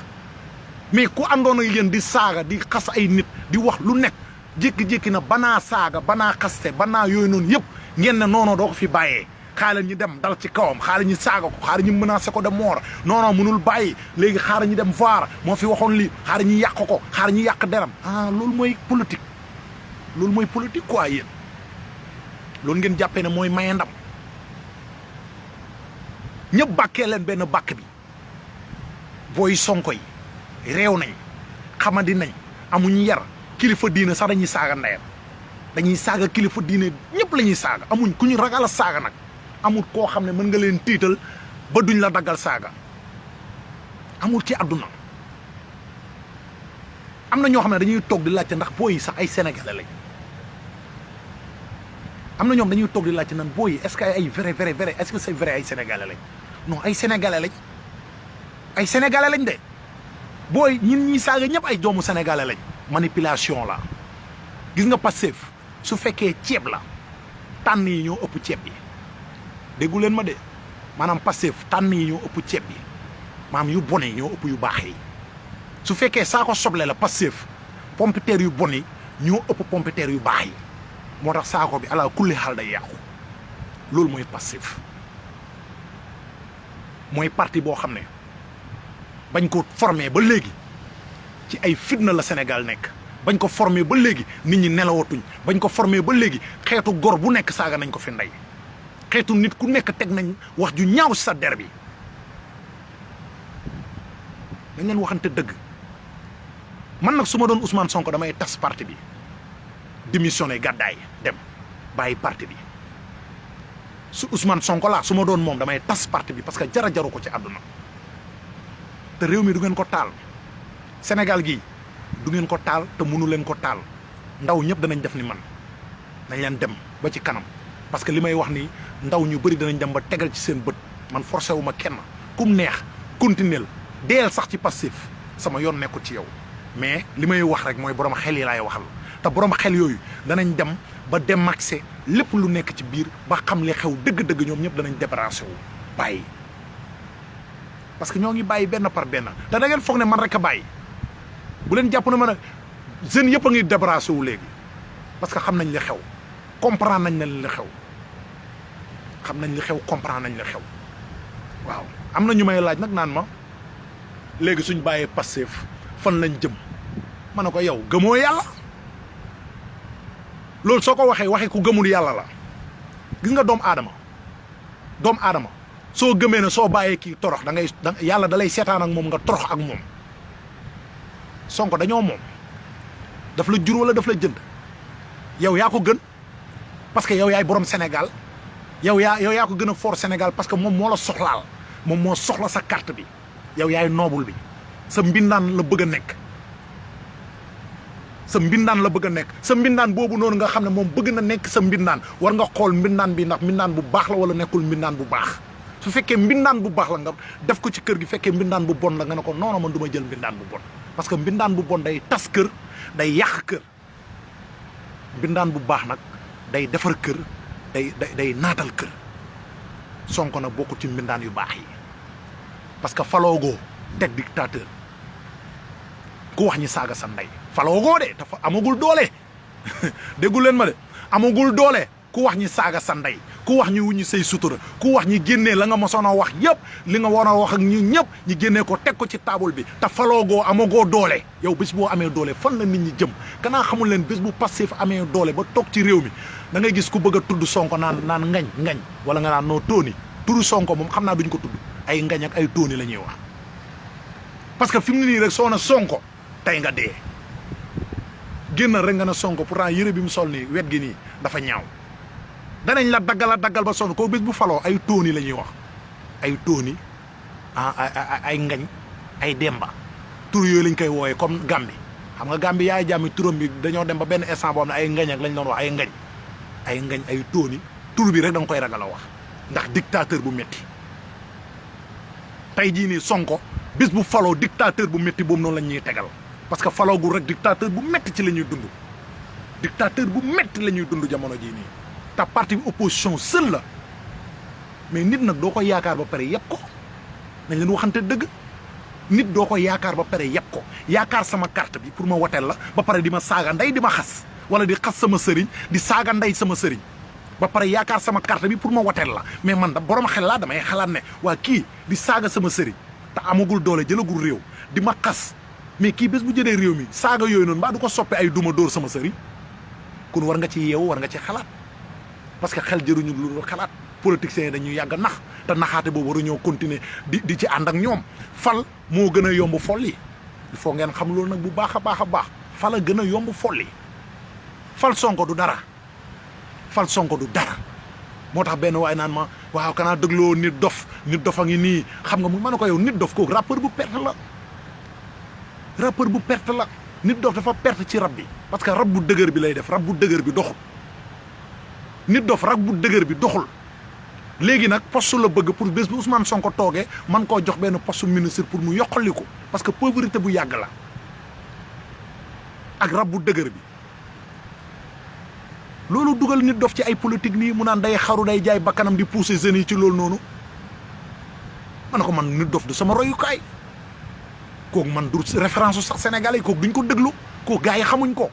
mais ku àndoon ak yéen di saaga di xas ay nit di wax lu nekk jékki-jékki na banaa saaga banaa xaste banaa yooyu noonu yëpp ngeen ne noonu doo ko fi bàyyee xaaral ñu dem dal ci kawam xaaral ñu saaga ko xaaral ñu menacé ko de mort non mënul bàyyi léegi xaaral ñu dem vaar moo fi waxoon lii xaaral ñu yàq ko xaaral ñu yàq deram loolu mooy politique quoi yéen loolu ngeen jàppee ne mooy maye ndam ñëpp bàkkee leen benn bàkk bi booy Sonko yi réew nañ xamadi nañ amuñu yar kilifa diine sax dañuy saaga ndeyam dañuy saaga kilifa diine ñëpp la ñuy saaga amuñ ku ñu ragal a saaga nag amul koo xam ne mën nga leen tiital ba duñ la daggal saaga amul ci àdduna am na ñoo xam ne dañuy toog di laajte ndax booy yi sax ay sénégalais lañ am na ñoom dañuy toog di laajte nan booy yi est-ce que ay vrai est-ce que c'est vrai ay sénégalais lañ non ay sénégalais lañ de booy ñin ñi saaga ñëpp ay doomu sénégalais lañ manipulation la gis nga Pastef su fekkee ceeb la tànn yi ñoo ëpp ceeb bi déggu leen ma de maanaam Pastef tànn yi ñoo ëpp ceeb bi maanaam yu bon yi ñoo ëpp yu baax yi su fekkee saako soble la Pastef pompiteer yu bon yi ñoo ëpp pompiteer yu baax yi moo tax saako bi ala kulli xaal day yàqu loolu mooy Pastef mooy parti boo xam ne bañ ko formé ba léegi ci ay fitna la Sénégal nekk bañ ko formé ba léegi nit ñi nelawatuñ bañ ko formé ba léegi xeetu gor bu nekk saaga nañ ko fi ndey xeetu nit ku nekk teg nañ wax ju ñaaw sa der bi dañ leen waxante dëgg man nag su ma doon Ousmane Sonko damay tas parti bi démissionné gàddaay dem bàyyi parti bi su Ousmane Sonko laa su ma doon moom damay tas parti bi parce que jaru ko ci àdduna te réew mi du ngeen ko taal Sénégal gii du ngeen ko taal te mënu leen ko taal ndaw ñëpp danañ def ni man nañ leen dem ba ci kanam parce que li may wax ni ndaw ñu bëri danañ dem ba tegal ci seen bët man forcé wu ma kenn kum neex continuel deel sax ci Pastef sama yoon nekkul ci yow mais li may wax rek mooy borom xel yi laay waxal te borom xel yooyu danañ dem ba démaxé lépp lu nekk ci biir ba xam li xew dëgg-dëgg ñoom ñëpp danañ débarrassé wu bàyyi parce que ñoo ngi bàyyi benn par benn te da ngeen foog ne man rek a bàyyi bu leen jàpp na ma ne jeunes yëpp a ngi débarrassé wu léegi parce que xam nañ li xew comprendre nañ li xew xam nañ li xew comprendre nañ li xew waaw am na ñu may laaj nag naan ma léegi suñ bàyyee Pastef fan lañ jëm ma ne ko yow gëmoo yàlla loolu soo ko waxee ku gëmul yàlla la gis nga doomu aadama soo gëmee ne soo bàyyee kii torox da ngay yàlla da lay seetaan ak moom nga torox ak moom Sonko dañoo moom daf la jur wala daf la jënd yow yaa ko gën parce que yow yaay borom Sénégal yow yaa ko gën a fort Sénégal parce que moom moo la soxlaal moom moo soxla sa carte bi yow yaay noobul bi sa mbindaan la bëgg a nekk sa mbindaan boobu noonu nga xam ne moom bëgg na nekk sa mbindaan war nga xool mbindaan bi ndax mbindaan bu baax la wala nekkul mbindaan bu baax su fekkee mbindaan bu baax la nga def ko ci kër gi fekkee mbindaan bu bon la nga ne ko non man du ma jël mbindaan bu bon parce que mbindaan bu bon day tas kër day yàq kër mbindaan bu baax nag day defar kër day naatal kër Sonko nag bokku ci mbindaan yu baax yi parce que faloogoo teg dictateur ku wax ñi saaga sa ndey faloogoo de dafa amagul doole déggu leen ma de amagul doole ku wax ñi saaga sa ndey ku wax ñi wuñu say sutura ku wax ñi génnee la nga mosoon a wax yëpp li nga war a wax ak ñi ñëpp ñi génnee ko teg ko ci table bi te faloogoo amagoo doole yow bés boo amee doole fan la nit ñi jëm kanaa xamul leen bés bu Pastef amee doole ba toog ci réew mi da ngay gis ku bëgg a tudd Sonko naan ngañ wala nga naan noo tóoni turu Sonko moom xam naa duñ ko tudd ay ngañ ak ay tóoni la ñuy wax parce que fi mu ne nii rek soo na Sonko tey nga dee génn rek nga na Sonko pourtant yëre bi mu sol nii wet gi nii dafa ñaaw danañ la daggal ba sonn ko bés bu faloo ay tóoni la ñuy wax ay tóoni ay ngañ ay demba tur yooyu lañ koy wooyee comme Gambie xam nga Gambie yaay jàmmi turam bi dañoo dem ba benn instant boo xam ne ay ngañ ak lañ doon wax ay ngañ ay tóoni tur bi rek da nga koy ragal a wax ndax dictateur bu metti tey jii nii Sonko bis bu faloo dictateur bu métti boobu noonu la ñuy tegal parce que faloogul rek dictateur bu métti ci la ñuy dund dictateur bu métti la ñuy dund jamono jii nii te parti bi opposition seul la mais nit nag doo ko yaakaar ba pare yëpp ko nañ leen waxante dëgg nit doo ko yaakaar ba pare yëpp ko yaakaar sama carte bi pour ma woteel la ba pare di ma saaga ndey di ma xas wala di xas sama sëriñ di saaga ndey sama sëriñ ba pare yaakaar sama carte bi pour ma woteel la mais man da borom xel laa damay xalaat ne waa kii di saaga sama sëriñ te amagul doole jëlagul réew di ma xas mais kii bés bu jëlee réew mi saaga yooyu noonu mbaa du ko soppe ay duma dóor sama sëriñ kon war nga ci yeewu war nga ci xalaat parce que xel jëruñu lu xalaat politiciens yi dañuy yàgg nax te naxaate boobu waru ñoo continuer di ci ànd ak ñoom fal moo gën a yomb folli il faut ngeen xam loolu nag bu baax a baax a baax fal a gën a yomb folli fal Sonko du dara fal Sonko du dara moo tax benn waaye naan ma waaw kanaa dëgloo nit dof a ngi nii xam nga mu mën a ko yow nit dof kooku rappeur bu perte la rappeur bu perte la nit dof dafa perte ci rab bi parce que rab bu dëgër bi lay def rab bu dëgër bi doxul nit dof rab bu dëgër bi doxul léegi nag poste la bëgg pour bés bu Ousmane Sonko toogee man koo jox benn poste ministre pour mu yokkali ko parce que pauvreté bu yàgg la ak rab bu dëgër bi loolu dugal nit dof ci ay politique nii mu naan day xaru day jaay bakkanam di pousser jeunes yi ci loolu noonu ma ne ko man nit dof du sama royukaay kooku man du référence su sax Sénégalais yi kooku duñ ko déglu kooku gars yi xamuñ ko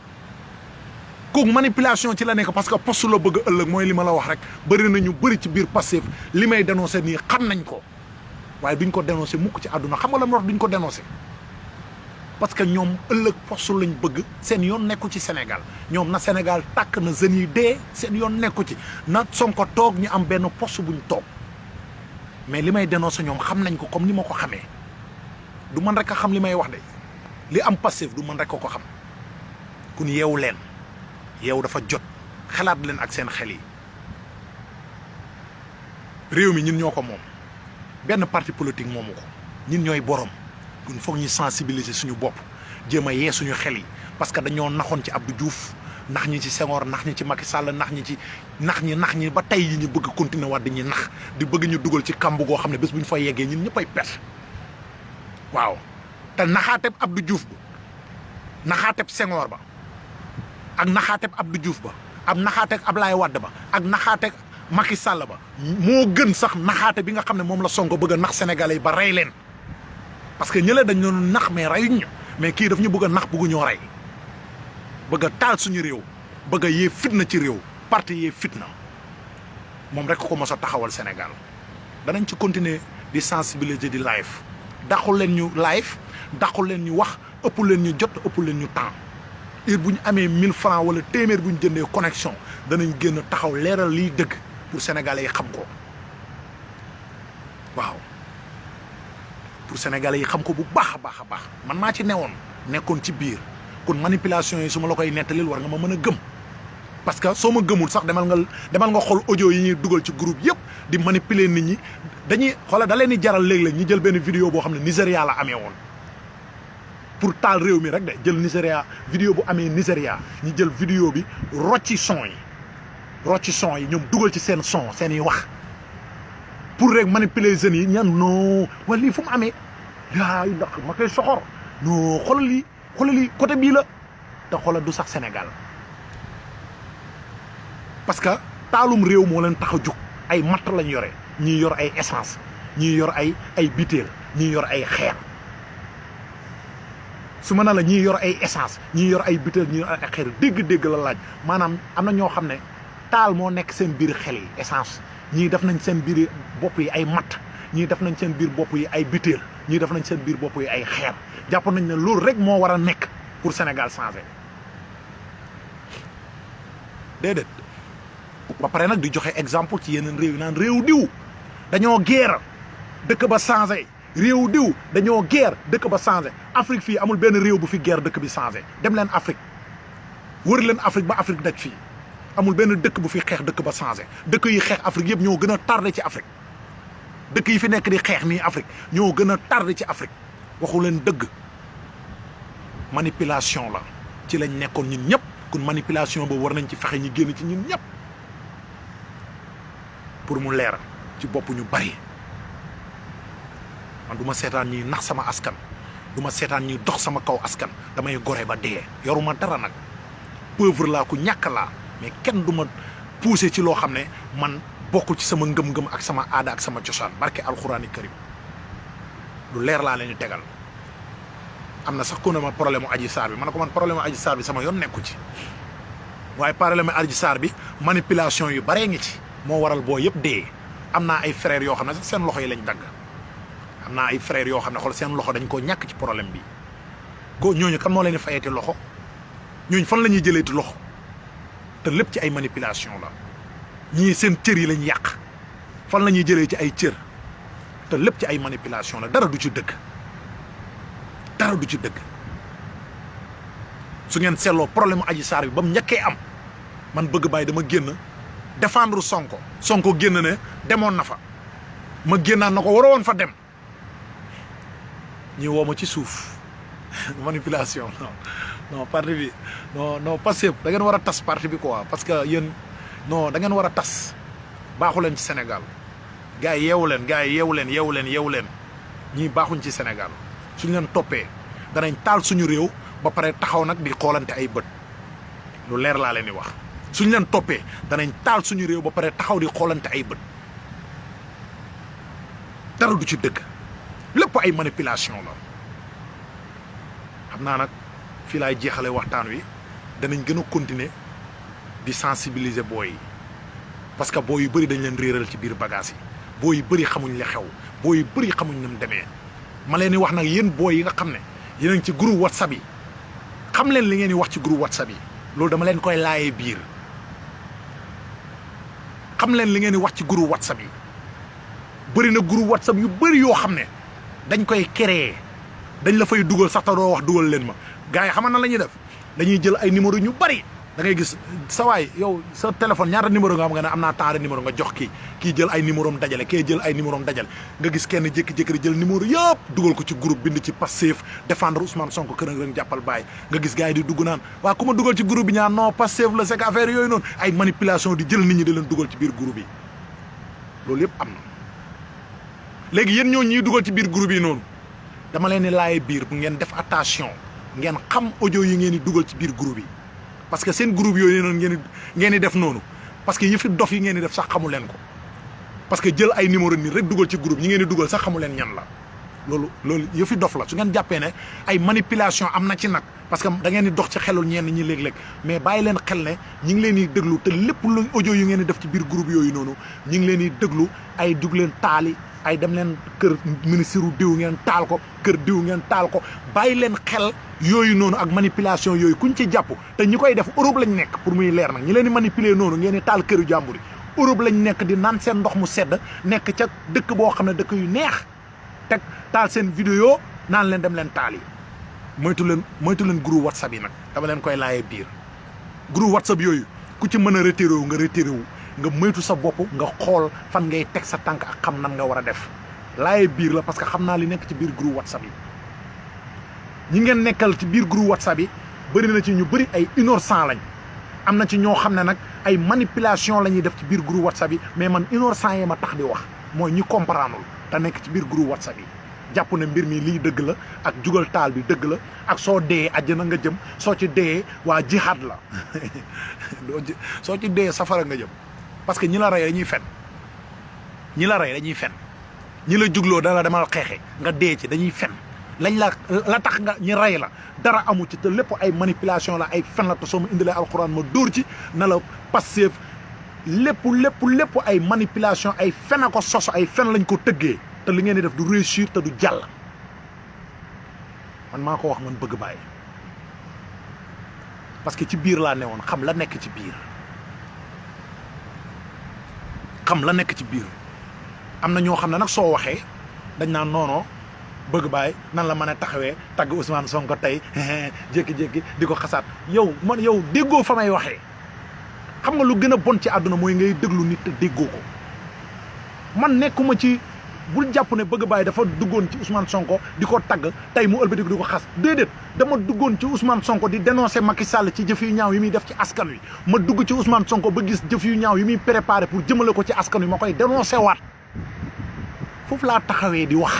kooku manipulation ci la nekk parce que poste la bëgg a ëllëg mooy li ma la wax rek bëri nañu bëri ci biir Pastef li may dénoncé nii xam nañ ko waaye duñ ko dénoncé mukk ci àdduna xam nga la ma wax duñ ko dénoncé parce que ñoom ëllëg poste lañ bëgg seen yoon nekku ci Sénégal ñoom na Sénégal tàkk na jeunes yi dee seen yoon nekku ci na Sonko toog ñu am benn poste buñ toog mais li may dénoncé ñoom xam nañ ko comme ni ma ko xamee du man rek a xam li may wax de li am Pastef du man rek ko xam kun yeewu leen yeewu dafa jot xalaat leen ak seen xel yi réew mi ñun ñoo ko moom benn parti politique moomu ko ñun ñooy borom kun foog ñu sensibiliser suñu bopp jéem a yee suñu xel yi parce que dañoo naxoon ci Abdou Diouf nax ñi ci Senghor nax ñi ci Macky Sall nax ñi ba tey yi ñu bëgg continuer waat dañuy nax di bëgg ñu dugal ci kamb goo xam ne bés bu ñu fa yeggee ñun ñëpp ay perte waaw te naxaateb Abdou Diouf ba naxaateb Senghor ba ak naxaateb Abdou Diouf ba ak naxaateb Ablaye Wade ba ak naxaateb Macky Sall ba moo gën sax naxaate bi nga xam ne moom la Sonko bëgg a nax Sénégalais yi ba rey leen parce que ñële dañ doon nax mais reyuñ ñu mais kii daf ñu bëgg a nax bëggu ñoo rey bëgg a taal suñu réew bëgg a yee fitna ci réew parti yee fitna moom rek ko mos a taxawal Sénégal danañ ci continuer di sensibiliser di live dàqul leen ñu live dàqul leen ñu wax ëpp leen ñu jot ëpp leen ñu temps heure bu ñu amee 1000 francs wala téeméer bu ñu jëndee connexion danañ génn taxaw leeral liy dëgg pour sénégalais yi xam ko waaw pour sénégalais yi xam ko bu baax a baax a baax man maa ci newoon nekkoon ci biir kon manipulation yi su ma la koy nettalil war nga ma mën a gëm parce que soo ma gëmul sax demal nga xool audio yi ñuy dugal ci groupe yëpp di manipuler nit ñi dañuy xoola da leen di jaral léeg-léeg ñu jël benn vidéo boo xam ne Nigéria la amee woon pour taal réew mi rek de jël Nigéria vidéo bu amee Nigéria ñu jël vidéo bi rocci son yi ñoom dugal ci seen son seen i wax pour rek manipuler jeunes yi ñan non wala lii fu mu amee yaay ndax ma koy soxor non xoolal lii côté bii la te xoolal du sax Sénégal parce que taalum réew moo leen tax a jóg ay matt lañ yore ñii yor ay essence ñii yor ay butéel ñii yor ay xeer su ma ne la ñii yor ay essence ñii yor ay butéel ñii yor ay xeer dégg-dégg la laaj maanaam am na ñoo xam ne taal moo nekk seen biir xel yi essence ñii def nañ seen biir bopp yi ay matt ñii def nañ seen biir bopp yi ay butéel ñii def nañ seen biir bopp yi ay xeer jàpp nañ ne loolu rek moo war a nekk pour Sénégal changer déedéet ba pare nag di joxe exemple ci yeneen réew yi naan réew diw dañoo guerre dëkk ba changé réew diw dañoo guerre dëkk ba changé Afrique fii amul benn réew bu fi guerre dëkk bi changé dem leen Afrique wër leen Afrique ba Afrique daj fii amul benn dëkk bu fi xeex dëkk ba changé dëkk yi xeex Afrique yëpp ñoo gën a tardé ci Afrique dëkk yi fi nekk di xeex nii Afrique ñoo gën a tardé ci Afrique waxu leen dëgg manipulation la ci lañ nekkoon ñun ñëpp kon manipulation boobu war nañ ci fexe ñu génn ci ñun ñëpp pour mu leer ci bopp ñu bari man du ma seetaan ñuy nax sama askan du ma seetaan ñuy dox sama kaw askan damay gore ba dee yoruma dara nag pauvre laa ku ñàkk laa mais kenn du ma poussé ci loo xam ne man bokkul ci sama ngëm-ngëm ak sama aada ak sama cosaan barke alxuraani karim lu leer laa leen di tegal am na sax ku ne ma problème mu Adji Sarr bi ma ne ko man problème mu Adji Sarr bi sama yoon nekku ci waaye problème mu Adji Sarr bi manipulation yu baree ngi ci moo waral boo yëpp dee am naa ay frères yoo xam ne sax seen loxo yi lañ dagg am naa ay frères yoo xam ne xool seen loxo dañ koo ñàkk ci problème bi ko ñooñu kan moo leen di fayati loxo ñooñu fan la ñuy jëleeti loxo te lépp ci ay manipulation la ñii seen cër yi lañ yàq fan la ñuy jëlee ci ay cër te lépp ci ay manipulation la dara du ci dëgg dara du ci dëgg su ngeen seetloo problème Adji Sarr bi ba mu njëkkee am man bëgg bàyyi dama génn défendre Sonko génn ne demoon na fa ma génnaan na ko waroo woon fa dem ñi woo ma ci suuf manipulation non parti bi non Pastef da ngeen war a tas parti bi quoi parce que yéen non da ngeen war a tas baaxu leen ci Sénégal gars yi yeewu leen ñii baaxuñ ci Sénégal suñ leen toppee danañ taal suñu réew ba pare taxaw nag di xoolante ay bët lu leer laa leen di wax suñ leen toppee danañ taal suñu réew ba pare taxaw di xoolante ay bët dara du ci dëgg lépp ay manipulation la xam naa nag fii laay jeexale waxtaan wi danañ gën a continuer di sensibiliser booy yi parce que booy yu bëri dañ leen réeral ci biir bagage yi booy yu bëri xamuñ li xew booy yu bëri xamuñ ni mu demee ma leen di wax nag yéen booy yi nga xam ne yéen a ngi ci groupe WhatsApp yi xam leen li ngeen di wax ci groupe WhatsApp yi loolu dama leen koy laayee biir xam leen li ngeen di wax ci groupe WhatsApp yi bëri na groupe WhatsApp yu bëri yoo xam ne dañ koy créer dañ la fay dugal sax te doo wax dugal leen ma gars yi xam na la ñuy def dañuy jël ay numéro ñu bëri da ngay gis sa waay yow sa téléphone ñaata numéro nga am nga ne am naa temps de numéro nga jox kii jël ay numéro am dajale kii jël ay numéro am dajale nga gis kenn jékki-jékki di jël numéro yëpp dugal ko ci groupe bind ci Pastef défendre Ousmane Sonko kër rek jàppal bàyyi nga gis gars yi di dugg naan waa ku ma dugal ci groupe bi ñaan non Pastef la c'est que affaire yooyu noonu ay manipulation di jël nit ñi di leen dugal ci biir groupe yi loolu yëpp am na léegi yéen ñoo ñuy dugal ci biir groupe yi noonu dama leen di laaye biir bu ngeen def attention ngeen xam audio yi ngeen di dugal ci biir groupe yi parce que seen groupe yooyu noonu ngeen di def noonu parce que yëfi dof yi ngeen di def sax xamu leen ko parce que jël ay numéro nii rek dugal ci groupe ñi ngeen di dugal sax xamu leen ñan la loolu yëfi dof la su ngeen jàppee ne ay manipulation am na ci nag parce que da ngeen di dox ci xelul ñenn ñi léeg-léeg mais bàyyi leen xel ne ñi ngi leen di déglu te lépp lu audio yu ngeen di def ci biir groupe yooyu noonu ñi ngi leen di déglu ay dug leen taali ay dem leen kër ministre u diw ngeen taal ko kër diw ngeen taal ko bàyyi leen xel yooyu noonu ak manipulation yooyu kuñ ci jàpp te ñi koy def Europe lañ nekk pour muy leer nag ñi leen di manipuler noonu ngeen di taal këru jàmbur yi Europe lañ nekk di naan seen ndox mu sedd nekk ca dëkk boo xam ne dëkk yu neex teg taal seen vidéo naan leen dem leen taal yi moytu leen groupe WhatsApp yi nag dama leen koy laayee biir groupe WhatsApp yooyu ku ci mën a retiré wu nga retiré wu nga moytu sa bopp nga xool fan ngay teg sa tànk ak xam nan nga war a def laayee biir la parce que xam naa li nekk ci biir groupe WhatsApp yi ñi ngeen nekkal ci biir groupe WhatsApp yi bëri na ci ñu bëri ay innocent lañ am na ci ñoo xam ne nag ay manipulation la ñuy def ci biir groupe WhatsApp yi mais man innocent yi ma tax di wax mooy ñi comprendre te nekk ci biir groupe WhatsApp yi jàpp ne mbir mi lii dëgg la ak jugal taal bi dëgg la ak soo dee àjjana nga jëm soo ci dee waa jihaad la soo ci dee safara nga jëm parce que ñi la rey dañuy fen ñi la jugloo dala demal xeexe nga dee ci dañuy fen lañ la tax nga ñi rey la dara amu ci te lépp ay manipulation la ay fen la te soo ma indilee alxuraan ma dóor ci na la Pastef lépp ay manipulation ay fen a ko soso ay fen lañ ko tëggee te li ngeen di def du réussir te du jàll man maa ko wax man bëgg bàyyi parce que ci biir laa newoon xam la nekk ci biir am na ñoo xam ne nag soo waxee dañ naan noonoo bëgg bàyyi nan la mën a taxawee tagg Ousmane Sonko tey jékki-jékki di ko xasaat yow déggoo fa may waxee xam nga lu gën a bon ci àdduna mooy ngay déglu nit te déggoo ko man nekkuma ci bul jàpp ne bëgg bàyyi dafa duggoon ci Ousmane Sonko di ko tagg tey mu ëlbatiku di ko xas déedéet dama duggoon ci Ousmane Sonko di dénoncer Macky Sall ci jëf yu ñaaw yi muy def ci askan wi ma dugg ci Ousmane Sonko ba gis jëf yu ñaaw yi muy préparé pour jëmale ko ci askan wi ma koy dénoncer waat foofu laa taxawee di wax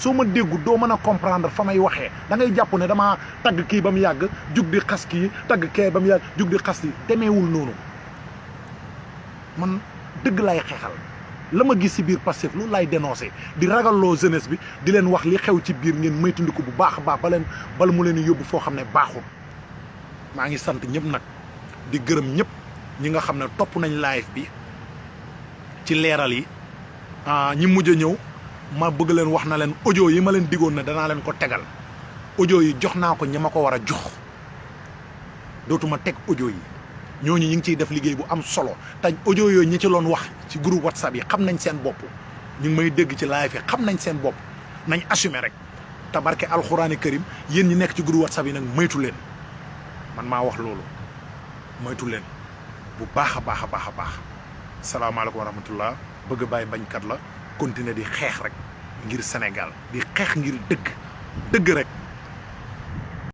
soo ma déggu doo mën a comprendre fa may waxee da ngay jàpp ne damaa tagg kii ba mu yàgg jug di xas kii tagg kee ba mu yàgg jug di xas kii demeewul noonu man dëgg lay xeexal la ma gis si biir Pastef loolu laay dénoncé di ragalloo jeunesse bi di leen wax li xew ci biir ngeen moytandiku bu baax a baax bala mu leen yóbbu foo xam ne baaxul maa ngi sant ñëpp nag di gërëm ñëpp ñi nga xam ne topp nañ live bi ci leeral yi ñi mujj a ñëw ma bëgg leen wax na leen audio yi ma leen digoon ne danaa leen ko tegal audio yi jox naa ko ñi ma ko war a jox dootuma teg audio yi ñooñu ñu ngi ciy def liggéey bu am solo te audio yooyu ñi ci loon wax ci groupe WhatsApp yi xam nañ seen bopp ñu ngi may dégg ci live yi xam nañ seen bopp nañ assumer rek te barke alxuraani karim yéen ñi nekk ci groupe WhatsApp yi nag moytu leen man maa wax loolu moytu leen bu baax a baax a baax a baax salaamaaleykum wa rahmatullah bëgg bàyyi bañkat la continuer di xeex rek ngir Sénégal di xeex ngir dëgg rek